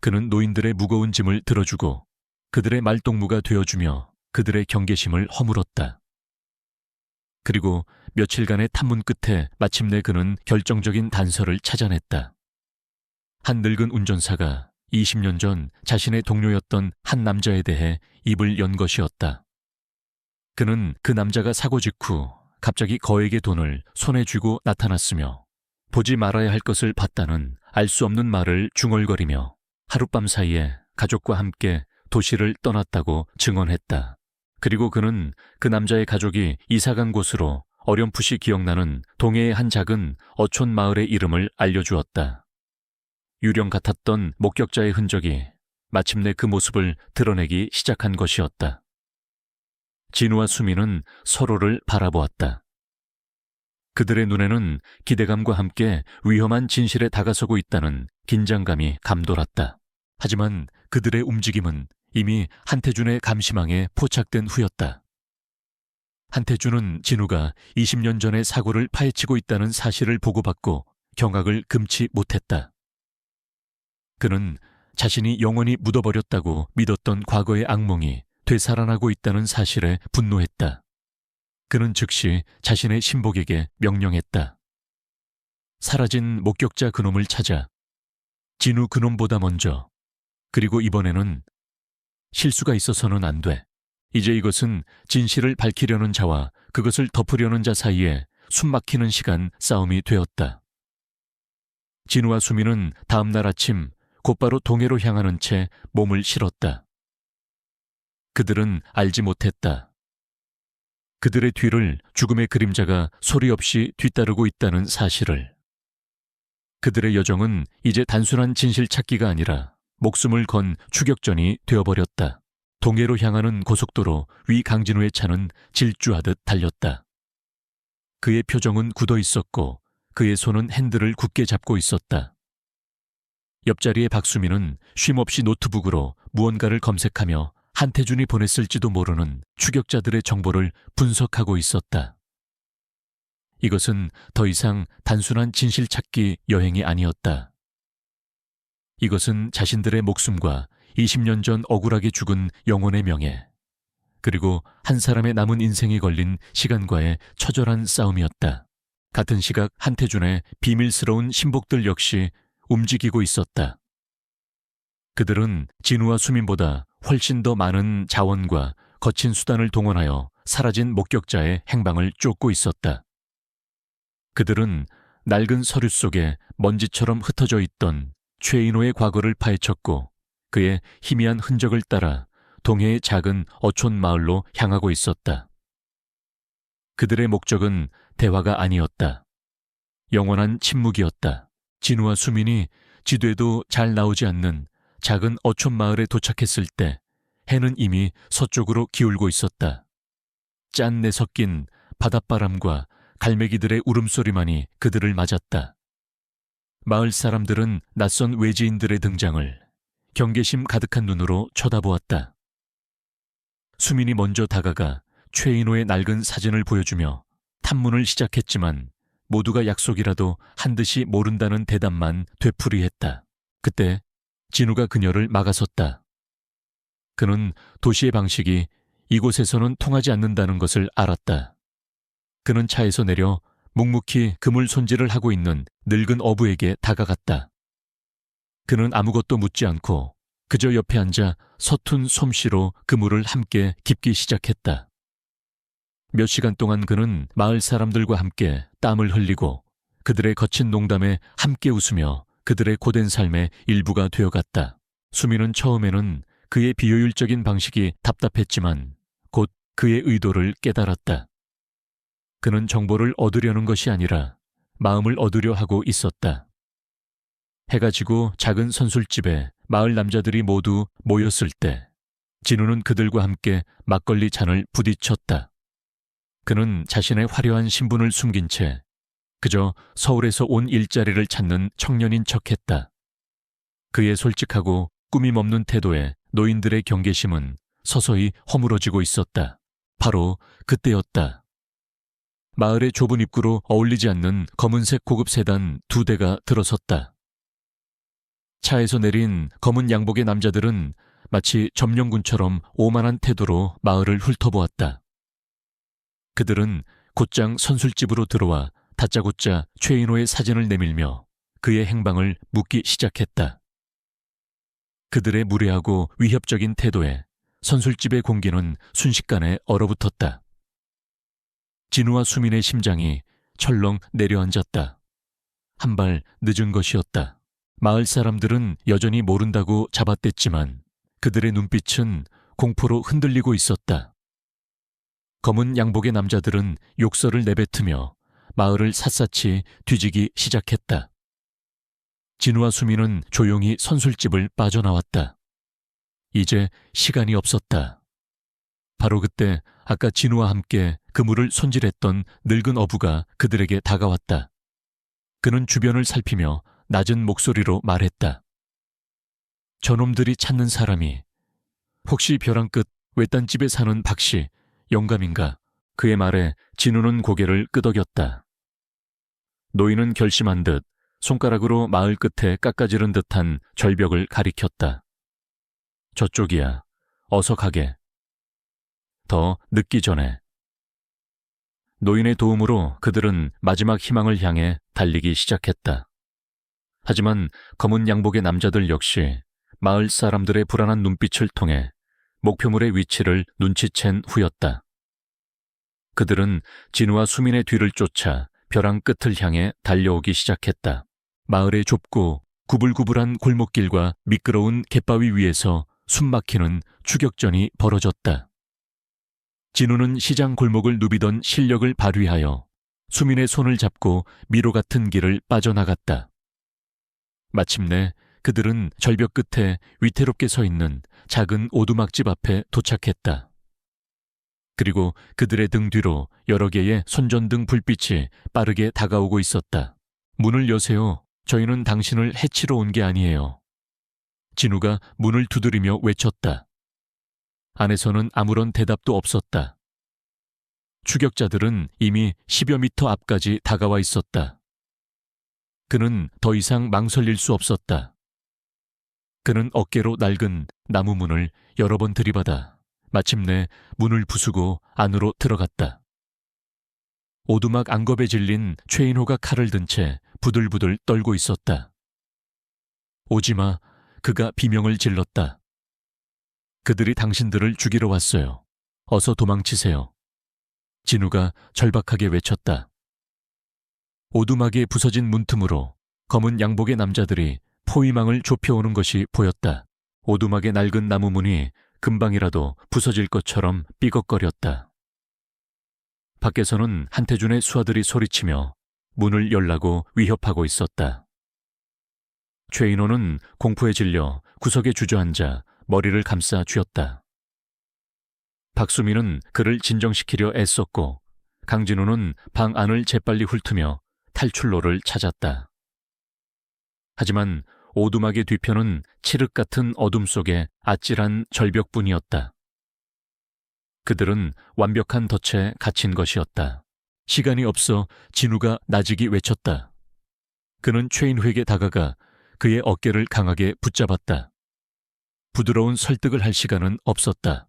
그는 노인들의 무거운 짐을 들어주고 그들의 말동무가 되어주며 그들의 경계심을 허물었다. 그리고 며칠간의 탐문 끝에 마침내 그는 결정적인 단서를 찾아냈다. 한 늙은 운전사가 20년 전 자신의 동료였던 한 남자에 대해 입을 연 것이었다. 그는 그 남자가 사고 직후 갑자기 거액의 돈을 손에 쥐고 나타났으며 보지 말아야 할 것을 봤다는 알 수 없는 말을 중얼거리며 하룻밤 사이에 가족과 함께 도시를 떠났다고 증언했다. 그리고 그는 그 남자의 가족이 이사간 곳으로 어렴풋이 기억나는 동해의 한 작은 어촌 마을의 이름을 알려주었다. 유령 같았던 목격자의 흔적이 마침내 그 모습을 드러내기 시작한 것이었다. 진우와 수민은 서로를 바라보았다. 그들의 눈에는 기대감과 함께 위험한 진실에 다가서고 있다는 긴장감이 감돌았다. 하지만 그들의 움직임은 이미 한태준의 감시망에 포착된 후였다. 한태준은 진우가 20년 전의 사고를 파헤치고 있다는 사실을 보고받고 경악을 금치 못했다. 그는 자신이 영원히 묻어버렸다고 믿었던 과거의 악몽이 되살아나고 있다는 사실에 분노했다. 그는 즉시 자신의 신복에게 명령했다. 사라진 목격자 그놈을 찾아. 진우 그놈보다 먼저. 그리고 이번에는 실수가 있어서는 안 돼. 이제 이것은 진실을 밝히려는 자와 그것을 덮으려는 자 사이에 숨막히는 시간 싸움이 되었다. 진우와 수민은 다음 날 아침 곧바로 동해로 향하는 채 몸을 실었다. 그들은 알지 못했다. 그들의 뒤를 죽음의 그림자가 소리 없이 뒤따르고 있다는 사실을. 그들의 여정은 이제 단순한 진실 찾기가 아니라 목숨을 건 추격전이 되어버렸다. 동해로 향하는 고속도로 위 강진우의 차는 질주하듯 달렸다. 그의 표정은 굳어 있었고 그의 손은 핸들을 굳게 잡고 있었다. 옆자리의 박수민은 쉼없이 노트북으로 무언가를 검색하며 한태준이 보냈을지도 모르는 추격자들의 정보를 분석하고 있었다. 이것은 더 이상 단순한 진실 찾기 여행이 아니었다. 이것은 자신들의 목숨과 20년 전 억울하게 죽은 영혼의 명예, 그리고 한 사람의 남은 인생이 걸린 시간과의 처절한 싸움이었다. 같은 시각 한태준의 비밀스러운 신복들 역시 움직이고 있었다. 그들은 진우와 수민보다 훨씬 더 많은 자원과 거친 수단을 동원하여 사라진 목격자의 행방을 쫓고 있었다. 그들은 낡은 서류 속에 먼지처럼 흩어져 있던 최인호의 과거를 파헤쳤고 그의 희미한 흔적을 따라 동해의 작은 어촌 마을로 향하고 있었다. 그들의 목적은 대화가 아니었다. 영원한 침묵이었다. 진우와 수민이 지도에도 잘 나오지 않는 작은 어촌 마을에 도착했을 때 해는 이미 서쪽으로 기울고 있었다. 짠내 섞인 바닷바람과 갈매기들의 울음소리만이 그들을 맞았다. 마을 사람들은 낯선 외지인들의 등장을 경계심 가득한 눈으로 쳐다보았다. 수민이 먼저 다가가 최인호의 낡은 사진을 보여주며 탐문을 시작했지만 모두가 약속이라도 한 듯이 모른다는 대답만 되풀이했다. 그때 진우가 그녀를 막아섰다. 그는 도시의 방식이 이곳에서는 통하지 않는다는 것을 알았다. 그는 차에서 내려 묵묵히 그물 손질을 하고 있는 늙은 어부에게 다가갔다. 그는 아무것도 묻지 않고 그저 옆에 앉아 서툰 솜씨로 그물을 함께 깁기 시작했다. 몇 시간 동안 그는 마을 사람들과 함께 땀을 흘리고 그들의 거친 농담에 함께 웃으며 그들의 고된 삶의 일부가 되어갔다. 수민은 처음에는 그의 비효율적인 방식이 답답했지만 곧 그의 의도를 깨달았다. 그는 정보를 얻으려는 것이 아니라 마음을 얻으려 하고 있었다. 해가 지고 작은 선술집에 마을 남자들이 모두 모였을 때 진우는 그들과 함께 막걸리 잔을 부딪혔다. 그는 자신의 화려한 신분을 숨긴 채 그저 서울에서 온 일자리를 찾는 청년인 척했다. 그의 솔직하고 꾸밈 없는 태도에 노인들의 경계심은 서서히 허물어지고 있었다. 바로 그때였다. 마을의 좁은 입구로 어울리지 않는 검은색 고급 세단 2대가 들어섰다. 차에서 내린 검은 양복의 남자들은 마치 점령군처럼 오만한 태도로 마을을 훑어보았다. 그들은 곧장 선술집으로 들어와 다짜고짜 최인호의 사진을 내밀며 그의 행방을 묻기 시작했다. 그들의 무례하고 위협적인 태도에 선술집의 공기는 순식간에 얼어붙었다. 진우와 수민의 심장이 철렁 내려앉았다. 한 발 늦은 것이었다. 마을 사람들은 여전히 모른다고 잡아댔지만 그들의 눈빛은 공포로 흔들리고 있었다. 검은 양복의 남자들은 욕설을 내뱉으며 마을을 샅샅이 뒤지기 시작했다. 진우와 수민은 조용히 선술집을 빠져나왔다. 이제 시간이 없었다. 바로 그때 아까 진우와 함께 그물을 손질했던 늙은 어부가 그들에게 다가왔다. 그는 주변을 살피며 낮은 목소리로 말했다. 저놈들이 찾는 사람이 혹시 벼랑 끝 외딴집에 사는 박씨 영감인가? 그의 말에 진우는 고개를 끄덕였다. 노인은 결심한 듯 손가락으로 마을 끝에 깎아지른 듯한 절벽을 가리켰다. 저쪽이야. 어서 가게. 더 늦기 전에. 노인의 도움으로 그들은 마지막 희망을 향해 달리기 시작했다. 하지만 검은 양복의 남자들 역시 마을 사람들의 불안한 눈빛을 통해 목표물의 위치를 눈치챈 후였다. 그들은 진우와 수민의 뒤를 쫓아 벼랑 끝을 향해 달려오기 시작했다. 마을의 좁고 구불구불한 골목길과 미끄러운 갯바위 위에서 숨막히는 추격전이 벌어졌다. 진우는 시장 골목을 누비던 실력을 발휘하여 수민의 손을 잡고 미로 같은 길을 빠져나갔다. 마침내 그들은 절벽 끝에 위태롭게 서 있는 작은 오두막집 앞에 도착했다. 그리고 그들의 등 뒤로 여러 개의 손전등 불빛이 빠르게 다가오고 있었다. 문을 여세요. 저희는 당신을 해치러 온 게 아니에요. 진우가 문을 두드리며 외쳤다. 안에서는 아무런 대답도 없었다. 추격자들은 이미 10여 미터 앞까지 다가와 있었다. 그는 더 이상 망설일 수 없었다. 그는 어깨로 낡은 나무 문을 여러 번 들이받아 마침내 문을 부수고 안으로 들어갔다. 오두막 안겁에 질린 최인호가 칼을 든 채 부들부들 떨고 있었다. 오지마, 그가 비명을 질렀다. 그들이 당신들을 죽이러 왔어요. 어서 도망치세요. 진우가 절박하게 외쳤다. 오두막이 부서진 문틈으로 검은 양복의 남자들이 포위망을 좁혀오는 것이 보였다. 오두막의 낡은 나무 문이 금방이라도 부서질 것처럼 삐걱거렸다. 밖에서는 한태준의 수하들이 소리치며 문을 열라고 위협하고 있었다. 최인호는 공포에 질려 구석에 주저앉아 머리를 감싸 쥐었다. 박수민은 그를 진정시키려 애썼고 강진우는 방 안을 재빨리 훑으며 탈출로를 찾았다. 하지만 오두막의 뒤편은 칠흑 같은 어둠 속에 아찔한 절벽뿐이었다. 그들은 완벽한 덫에 갇힌 것이었다. 시간이 없어 진우가 나직이 외쳤다. 그는 최인호에게 다가가 그의 어깨를 강하게 붙잡았다. 부드러운 설득을 할 시간은 없었다.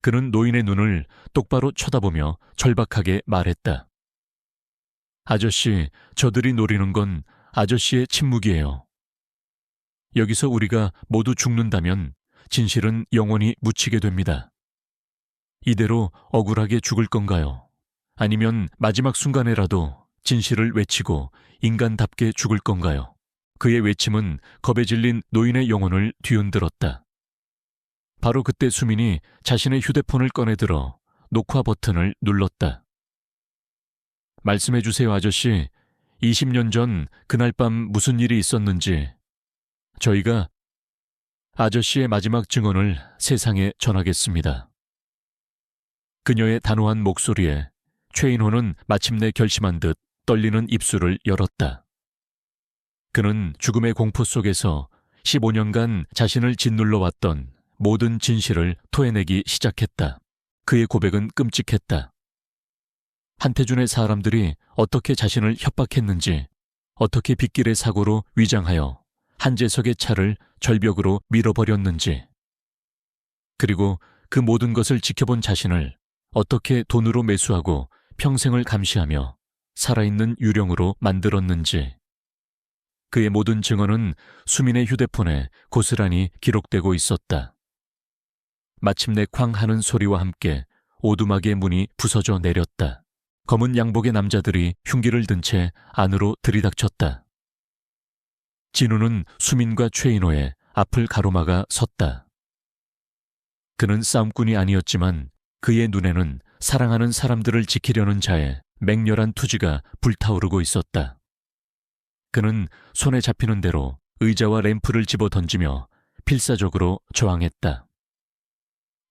그는 노인의 눈을 똑바로 쳐다보며 절박하게 말했다. 아저씨, 저들이 노리는 건 아저씨의 침묵이에요. 여기서 우리가 모두 죽는다면 진실은 영원히 묻히게 됩니다. 이대로 억울하게 죽을 건가요? 아니면 마지막 순간에라도 진실을 외치고 인간답게 죽을 건가요? 그의 외침은 겁에 질린 노인의 영혼을 뒤흔들었다. 바로 그때 수민이 자신의 휴대폰을 꺼내들어 녹화 버튼을 눌렀다. 말씀해 주세요, 아저씨. 20년 전 그날 밤 무슨 일이 있었는지 저희가 아저씨의 마지막 증언을 세상에 전하겠습니다. 그녀의 단호한 목소리에 최인호는 마침내 결심한 듯 떨리는 입술을 열었다. 그는 죽음의 공포 속에서 15년간 자신을 짓눌러 왔던 모든 진실을 토해내기 시작했다. 그의 고백은 끔찍했다. 한태준의 사람들이 어떻게 자신을 협박했는지, 어떻게 빗길의 사고로 위장하여 한재석의 차를 절벽으로 밀어버렸는지, 그리고 그 모든 것을 지켜본 자신을 어떻게 돈으로 매수하고 평생을 감시하며 살아있는 유령으로 만들었는지, 그의 모든 증언은 수민의 휴대폰에 고스란히 기록되고 있었다. 마침내 쾅 하는 소리와 함께 오두막의 문이 부서져 내렸다. 검은 양복의 남자들이 흉기를 든 채 안으로 들이닥쳤다. 진우는 수민과 최인호의 앞을 가로막아 섰다. 그는 싸움꾼이 아니었지만 그의 눈에는 사랑하는 사람들을 지키려는 자의 맹렬한 투지가 불타오르고 있었다. 그는 손에 잡히는 대로 의자와 램프를 집어 던지며 필사적으로 저항했다.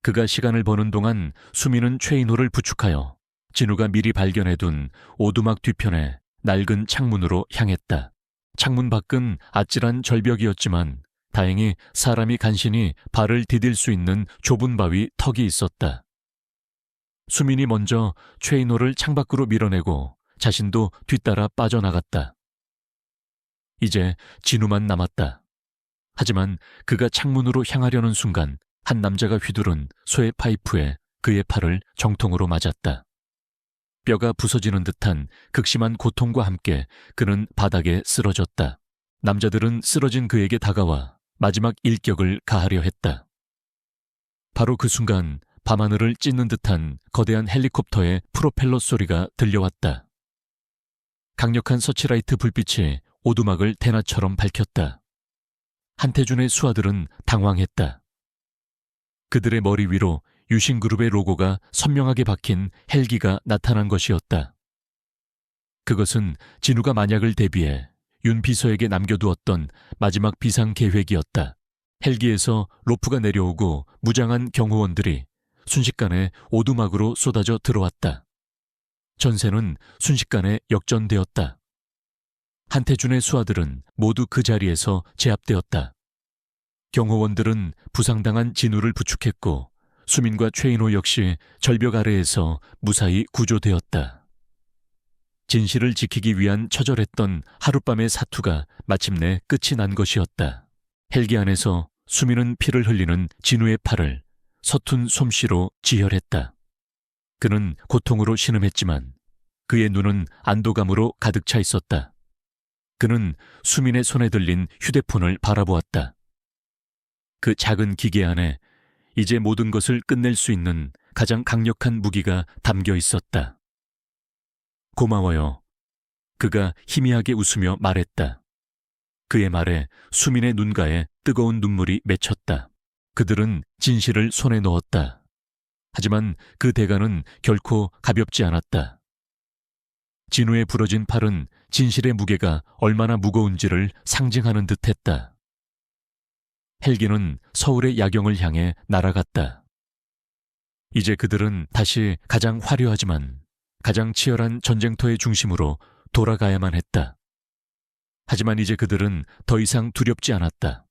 그가 시간을 버는 동안 수민은 최인호를 부축하여 진우가 미리 발견해둔 오두막 뒤편에 낡은 창문으로 향했다. 창문 밖은 아찔한 절벽이었지만 다행히 사람이 간신히 발을 디딜 수 있는 좁은 바위 턱이 있었다. 수민이 먼저 최인호를 창밖으로 밀어내고 자신도 뒤따라 빠져나갔다. 이제 진우만 남았다. 하지만 그가 창문으로 향하려는 순간 한 남자가 휘두른 쇠 파이프에 그의 팔을 정통으로 맞았다. 뼈가 부서지는 듯한 극심한 고통과 함께 그는 바닥에 쓰러졌다. 남자들은 쓰러진 그에게 다가와 마지막 일격을 가하려 했다. 바로 그 순간 밤하늘을 찢는 듯한 거대한 헬리콥터의 프로펠러 소리가 들려왔다. 강력한 서치라이트 불빛이 오두막을 대낮처럼 밝혔다. 한태준의 수하들은 당황했다. 그들의 머리 위로 유신그룹의 로고가 선명하게 박힌 헬기가 나타난 것이었다. 그것은 진우가 만약을 대비해 윤 비서에게 남겨두었던 마지막 비상 계획이었다. 헬기에서 로프가 내려오고 무장한 경호원들이 순식간에 오두막으로 쏟아져 들어왔다. 전세는 순식간에 역전되었다. 한태준의 수하들은 모두 그 자리에서 제압되었다. 경호원들은 부상당한 진우를 부축했고 수민과 최인호 역시 절벽 아래에서 무사히 구조되었다. 진실을 지키기 위한 처절했던 하룻밤의 사투가 마침내 끝이 난 것이었다. 헬기 안에서 수민은 피를 흘리는 진우의 팔을 서툰 솜씨로 지혈했다. 그는 고통으로 신음했지만 그의 눈은 안도감으로 가득 차 있었다. 그는 수민의 손에 들린 휴대폰을 바라보았다. 그 작은 기계 안에 이제 모든 것을 끝낼 수 있는 가장 강력한 무기가 담겨 있었다. 고마워요. 그가 희미하게 웃으며 말했다. 그의 말에 수민의 눈가에 뜨거운 눈물이 맺혔다. 그들은 진실을 손에 넣었다. 하지만 그 대가는 결코 가볍지 않았다. 진우의 부러진 팔은 진실의 무게가 얼마나 무거운지를 상징하는 듯했다. 헬기는 서울의 야경을 향해 날아갔다. 이제 그들은 다시 가장 화려하지만 가장 치열한 전쟁터의 중심으로 돌아가야만 했다. 하지만 이제 그들은 더 이상 두렵지 않았다.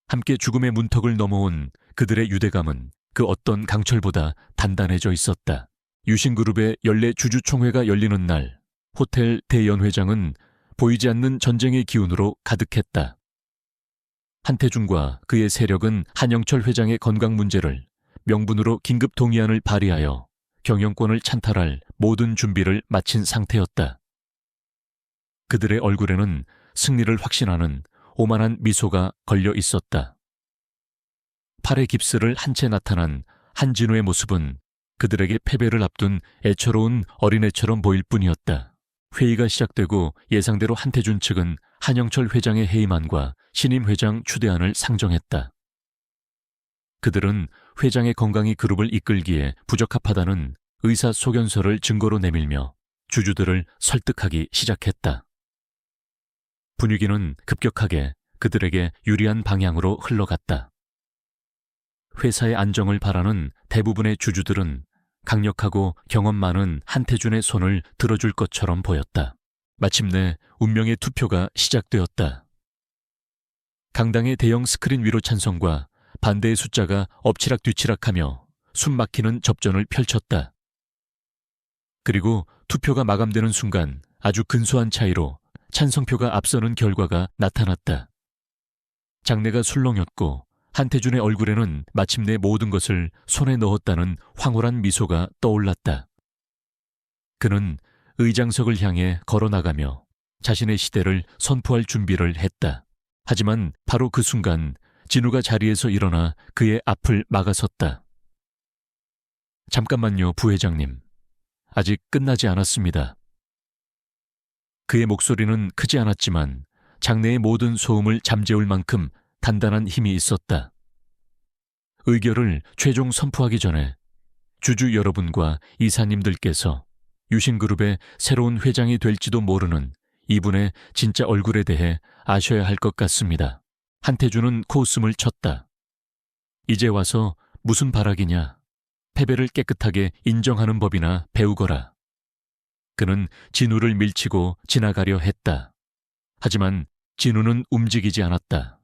함께 죽음의 문턱을 넘어온 그들의 유대감은 그 어떤 강철보다 단단해져 있었다. 유신그룹의 연례 주주총회가 열리는 날, 호텔 대연회장은 보이지 않는 전쟁의 기운으로 가득했다. 한태준과 그의 세력은 한영철 회장의 건강 문제를 명분으로 긴급 동의안을 발의하여 경영권을 찬탈할 모든 준비를 마친 상태였다. 그들의 얼굴에는 승리를 확신하는 오만한 미소가 걸려 있었다. 팔에 깁스를 한 채 나타난 한진우의 모습은 그들에게 패배를 앞둔 애처로운 어린애처럼 보일 뿐이었다. 회의가 시작되고 예상대로 한태준 측은 한영철 회장의 해임안과 신임 회장 추대안을 상정했다. 그들은 회장의 건강이 그룹을 이끌기에 부적합하다는 의사소견서를 증거로 내밀며 주주들을 설득하기 시작했다. 분위기는 급격하게 그들에게 유리한 방향으로 흘러갔다. 회사의 안정을 바라는 대부분의 주주들은 강력하고 경험 많은 한태준의 손을 들어줄 것처럼 보였다. 마침내 운명의 투표가 시작되었다. 강당의 대형 스크린 위로 찬성과 반대의 숫자가 엎치락뒤치락하며 숨막히는 접전을 펼쳤다. 그리고 투표가 마감되는 순간 아주 근소한 차이로 찬성표가 앞서는 결과가 나타났다. 장내가 술렁였고 한태준의 얼굴에는 마침내 모든 것을 손에 넣었다는 황홀한 미소가 떠올랐다. 그는 의장석을 향해 걸어나가며 자신의 시대를 선포할 준비를 했다. 하지만 바로 그 순간 진우가 자리에서 일어나 그의 앞을 막아섰다. 잠깐만요, 부회장님. 아직 끝나지 않았습니다. 그의 목소리는 크지 않았지만 장내의 모든 소음을 잠재울 만큼 단단한 힘이 있었다. 의결을 최종 선포하기 전에 주주 여러분과 이사님들께서 유신그룹의 새로운 회장이 될지도 모르는 이분의 진짜 얼굴에 대해 아셔야 할 것 같습니다. 한태준은 코웃음을 쳤다. 이제 와서 무슨 발악이냐. 패배를 깨끗하게 인정하는 법이나 배우거라. 그는 진우를 밀치고 지나가려 했다. 하지만 진우는 움직이지 않았다.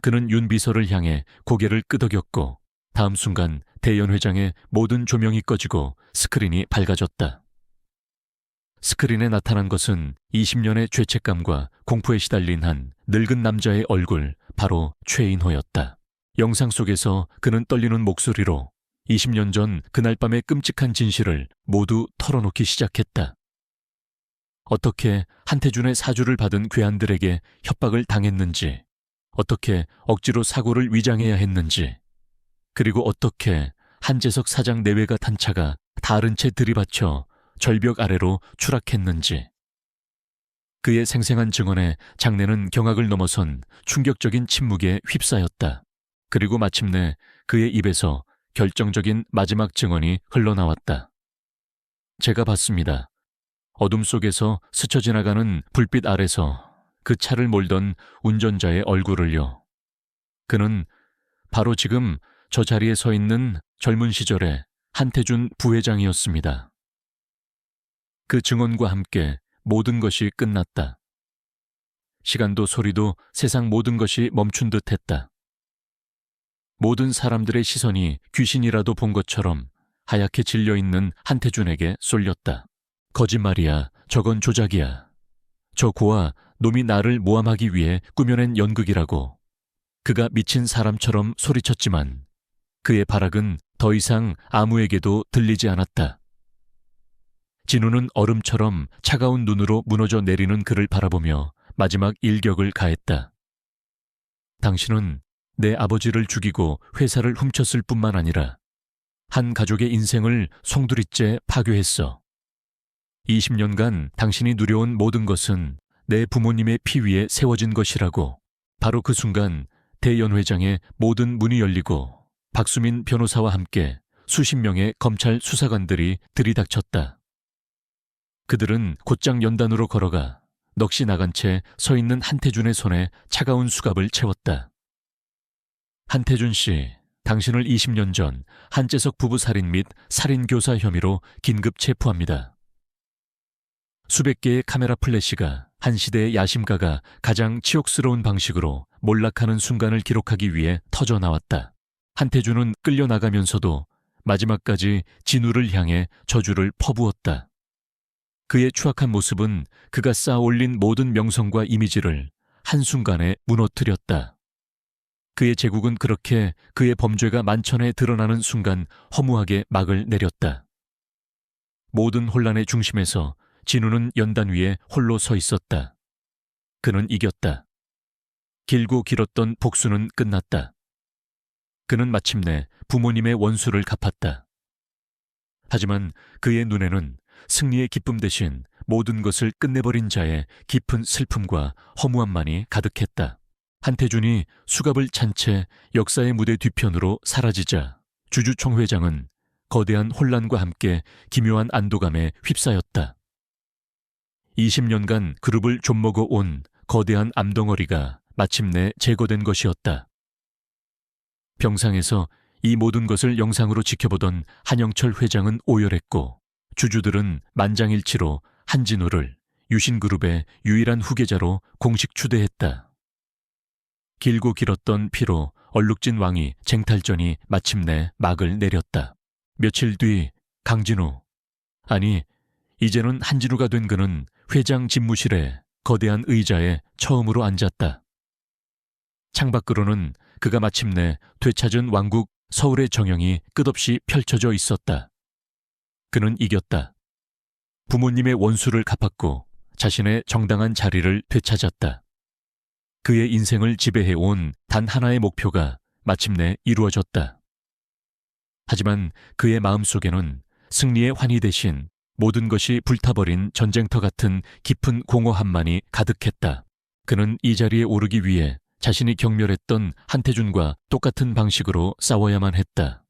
그는 윤 비서를 향해 고개를 끄덕였고 다음 순간 대연 회장의 모든 조명이 꺼지고 스크린이 밝아졌다. 스크린에 나타난 것은 20년의 죄책감과 공포에 시달린 한 늙은 남자의 얼굴, 바로 최인호였다. 영상 속에서 그는 떨리는 목소리로 20년 전 그날 밤의 끔찍한 진실을 모두 털어놓기 시작했다. 어떻게 한태준의 사주를 받은 괴한들에게 협박을 당했는지, 어떻게 억지로 사고를 위장해야 했는지, 그리고 어떻게 한재석 사장 내외가 탄 차가 다른 채 들이받쳐 절벽 아래로 추락했는지. 그의 생생한 증언에 장내는 경악을 넘어선 충격적인 침묵에 휩싸였다. 그리고 마침내 그의 입에서 결정적인 마지막 증언이 흘러나왔다. 제가 봤습니다. 어둠 속에서 스쳐 지나가는 불빛 아래서 그 차를 몰던 운전자의 얼굴을요. 그는 바로 지금 저 자리에 서 있는 젊은 시절의 한태준 부회장이었습니다. 그 증언과 함께 모든 것이 끝났다. 시간도 소리도 세상 모든 것이 멈춘 듯 했다. 모든 사람들의 시선이 귀신이라도 본 것처럼 하얗게 질려있는 한태준에게 쏠렸다. 거짓말이야, 저건 조작이야. 저 고아 놈이 나를 모함하기 위해 꾸며낸 연극이라고. 그가 미친 사람처럼 소리쳤지만 그의 발악은 더 이상 아무에게도 들리지 않았다. 진우는 얼음처럼 차가운 눈으로 무너져 내리는 그를 바라보며 마지막 일격을 가했다. 당신은 내 아버지를 죽이고 회사를 훔쳤을 뿐만 아니라 한 가족의 인생을 송두리째 파괴했어. 20년간 당신이 누려온 모든 것은 내 부모님의 피 위에 세워진 것이라고. 바로 그 순간 대연회장의 모든 문이 열리고 박수민 변호사와 함께 수십 명의 검찰 수사관들이 들이닥쳤다. 그들은 곧장 연단으로 걸어가 넋이 나간 채 서 있는 한태준의 손에 차가운 수갑을 채웠다. 한태준 씨, 당신을 20년 전 한재석 부부 살인 및 살인교사 혐의로 긴급 체포합니다. 수백 개의 카메라 플래시가 한 시대의 야심가가 가장 치욕스러운 방식으로 몰락하는 순간을 기록하기 위해 터져 나왔다. 한태준은 끌려나가면서도 마지막까지 진우를 향해 저주를 퍼부었다. 그의 추악한 모습은 그가 쌓아올린 모든 명성과 이미지를 한순간에 무너뜨렸다. 그의 제국은 그렇게 그의 범죄가 만천에 드러나는 순간 허무하게 막을 내렸다. 모든 혼란의 중심에서 진우는 연단 위에 홀로 서 있었다. 그는 이겼다. 길고 길었던 복수는 끝났다. 그는 마침내 부모님의 원수를 갚았다. 하지만 그의 눈에는 승리의 기쁨 대신 모든 것을 끝내버린 자의 깊은 슬픔과 허무함만이 가득했다. 한태준이 수갑을 찬 채 역사의 무대 뒤편으로 사라지자 주주총회장은 거대한 혼란과 함께 기묘한 안도감에 휩싸였다. 20년간 그룹을 좀먹어 온 거대한 암덩어리가 마침내 제거된 것이었다. 병상에서 이 모든 것을 영상으로 지켜보던 한영철 회장은 오열했고 주주들은 만장일치로 한진우를 유신그룹의 유일한 후계자로 공식 추대했다. 길고 길었던 피로 얼룩진 왕위 쟁탈전이 마침내 막을 내렸다. 며칠 뒤 강진우, 아니 이제는 한진우가 된 그는 회장 집무실에 거대한 의자에 처음으로 앉았다. 창밖으로는 그가 마침내 되찾은 왕국 서울의 정형이 끝없이 펼쳐져 있었다. 그는 이겼다. 부모님의 원수를 갚았고 자신의 정당한 자리를 되찾았다. 그의 인생을 지배해온 단 하나의 목표가 마침내 이루어졌다. 하지만 그의 마음속에는 승리의 환희 대신 모든 것이 불타버린 전쟁터 같은 깊은 공허함만이 가득했다. 그는 이 자리에 오르기 위해 자신이 경멸했던 한태준과 똑같은 방식으로 싸워야만 했다.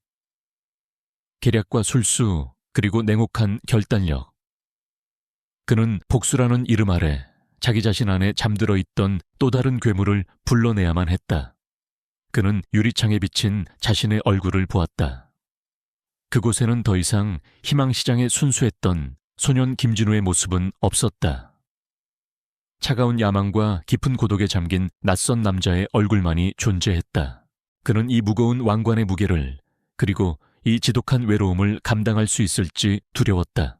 계략과 술수, 그리고 냉혹한 결단력. 그는 복수라는 이름 아래 자기 자신 안에 잠들어 있던 또 다른 괴물을 불러내야만 했다. 그는 유리창에 비친 자신의 얼굴을 보았다. 그곳에는 더 이상 희망시장에 순수했던 소년 김진우의 모습은 없었다. 차가운 야망과 깊은 고독에 잠긴 낯선 남자의 얼굴만이 존재했다. 그는 이 무거운 왕관의 무게를, 그리고 이 지독한 외로움을 감당할 수 있을지 두려웠다.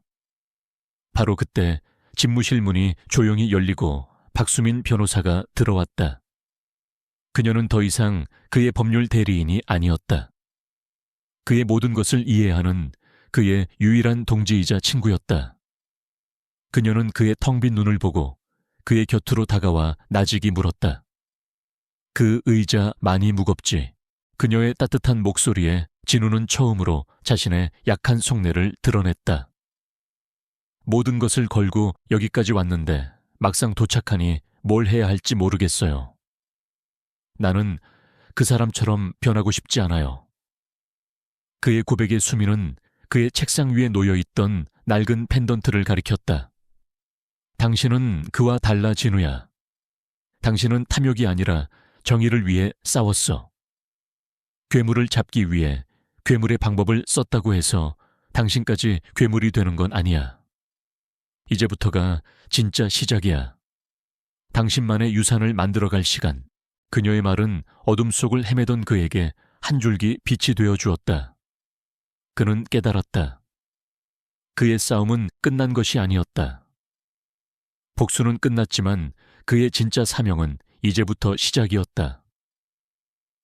바로 그때 집무실 문이 조용히 열리고 박수민 변호사가 들어왔다. 그녀는 더 이상 그의 법률 대리인이 아니었다. 그의 모든 것을 이해하는 그의 유일한 동지이자 친구였다. 그녀는 그의 텅 빈 눈을 보고 그의 곁으로 다가와 나직이 물었다. 그 의자 많이 무겁지? 그녀의 따뜻한 목소리에 진우는 처음으로 자신의 약한 속내를 드러냈다. 모든 것을 걸고 여기까지 왔는데 막상 도착하니 뭘 해야 할지 모르겠어요. 나는 그 사람처럼 변하고 싶지 않아요. 그의 고백의 수미는 그의 책상 위에 놓여있던 낡은 펜던트를 가리켰다. 당신은 그와 달라, 진우야. 당신은 탐욕이 아니라 정의를 위해 싸웠어. 괴물을 잡기 위해 괴물의 방법을 썼다고 해서 당신까지 괴물이 되는 건 아니야. 이제부터가 진짜 시작이야. 당신만의 유산을 만들어갈 시간. 그녀의 말은 어둠 속을 헤매던 그에게 한 줄기 빛이 되어 주었다. 그는 깨달았다. 그의 싸움은 끝난 것이 아니었다. 복수는 끝났지만 그의 진짜 사명은 이제부터 시작이었다.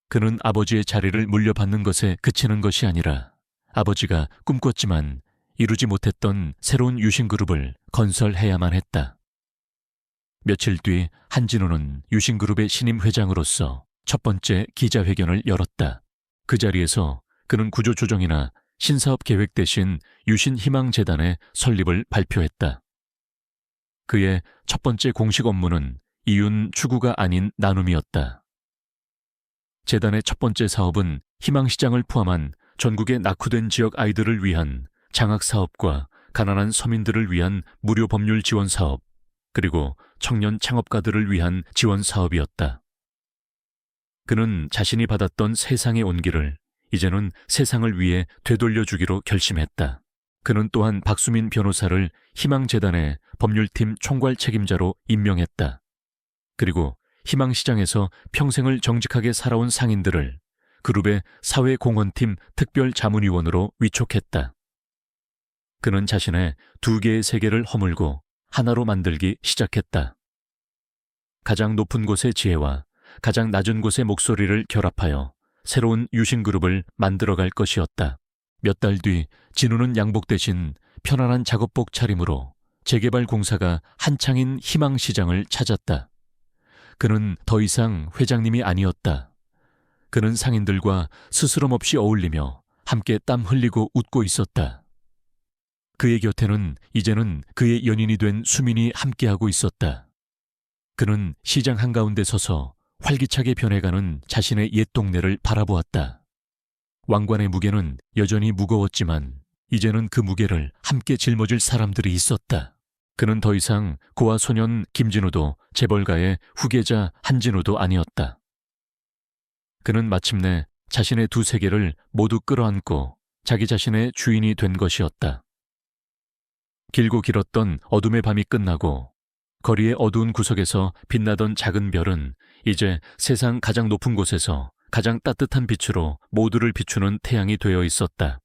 그는 아버지의 자리를 물려받는 것에 그치는 것이 아니라 아버지가 꿈꿨지만 이루지 못했던 새로운 유신그룹을 건설해야만 했다. 며칠 뒤 한진우는 유신그룹의 신임 회장으로서 첫 번째 기자회견을 열었다. 그 자리에서 그는 구조조정이나 신사업 계획 대신 유신희망재단의 설립을 발표했다. 그의 첫 번째 공식 업무는 이윤 추구가 아닌 나눔이었다. 재단의 첫 번째 사업은 희망시장을 포함한 전국의 낙후된 지역 아이들을 위한 장학사업과 가난한 서민들을 위한 무료 법률 지원 사업, 그리고 청년 창업가들을 위한 지원 사업이었다. 그는 자신이 받았던 세상의 온기를 이제는 세상을 위해 되돌려주기로 결심했다. 그는 또한 박수민 변호사를 희망재단의 법률팀 총괄 책임자로 임명했다. 그리고 희망시장에서 평생을 정직하게 살아온 상인들을 그룹의 사회공헌팀 특별자문위원으로 위촉했다. 그는 자신의 두 개의 세계를 허물고 하나로 만들기 시작했다. 가장 높은 곳의 지혜와 가장 낮은 곳의 목소리를 결합하여 새로운 유신그룹을 만들어갈 것이었다. 몇 달 뒤 진우는 양복 대신 편안한 작업복 차림으로 재개발 공사가 한창인 희망시장을 찾았다. 그는 더 이상 회장님이 아니었다. 그는 상인들과 스스럼 없이 어울리며 함께 땀 흘리고 웃고 있었다. 그의 곁에는 이제는 그의 연인이 된 수민이 함께하고 있었다. 그는 시장 한가운데 서서 활기차게 변해가는 자신의 옛 동네를 바라보았다. 왕관의 무게는 여전히 무거웠지만 이제는 그 무게를 함께 짊어질 사람들이 있었다. 그는 더 이상 고아 소년 김진우도 재벌가의 후계자 한진우도 아니었다. 그는 마침내 자신의 두 세계를 모두 끌어안고 자기 자신의 주인이 된 것이었다. 길고 길었던 어둠의 밤이 끝나고 거리의 어두운 구석에서 빛나던 작은 별은 이제 세상 가장 높은 곳에서 가장 따뜻한 빛으로 모두를 비추는 태양이 되어 있었다.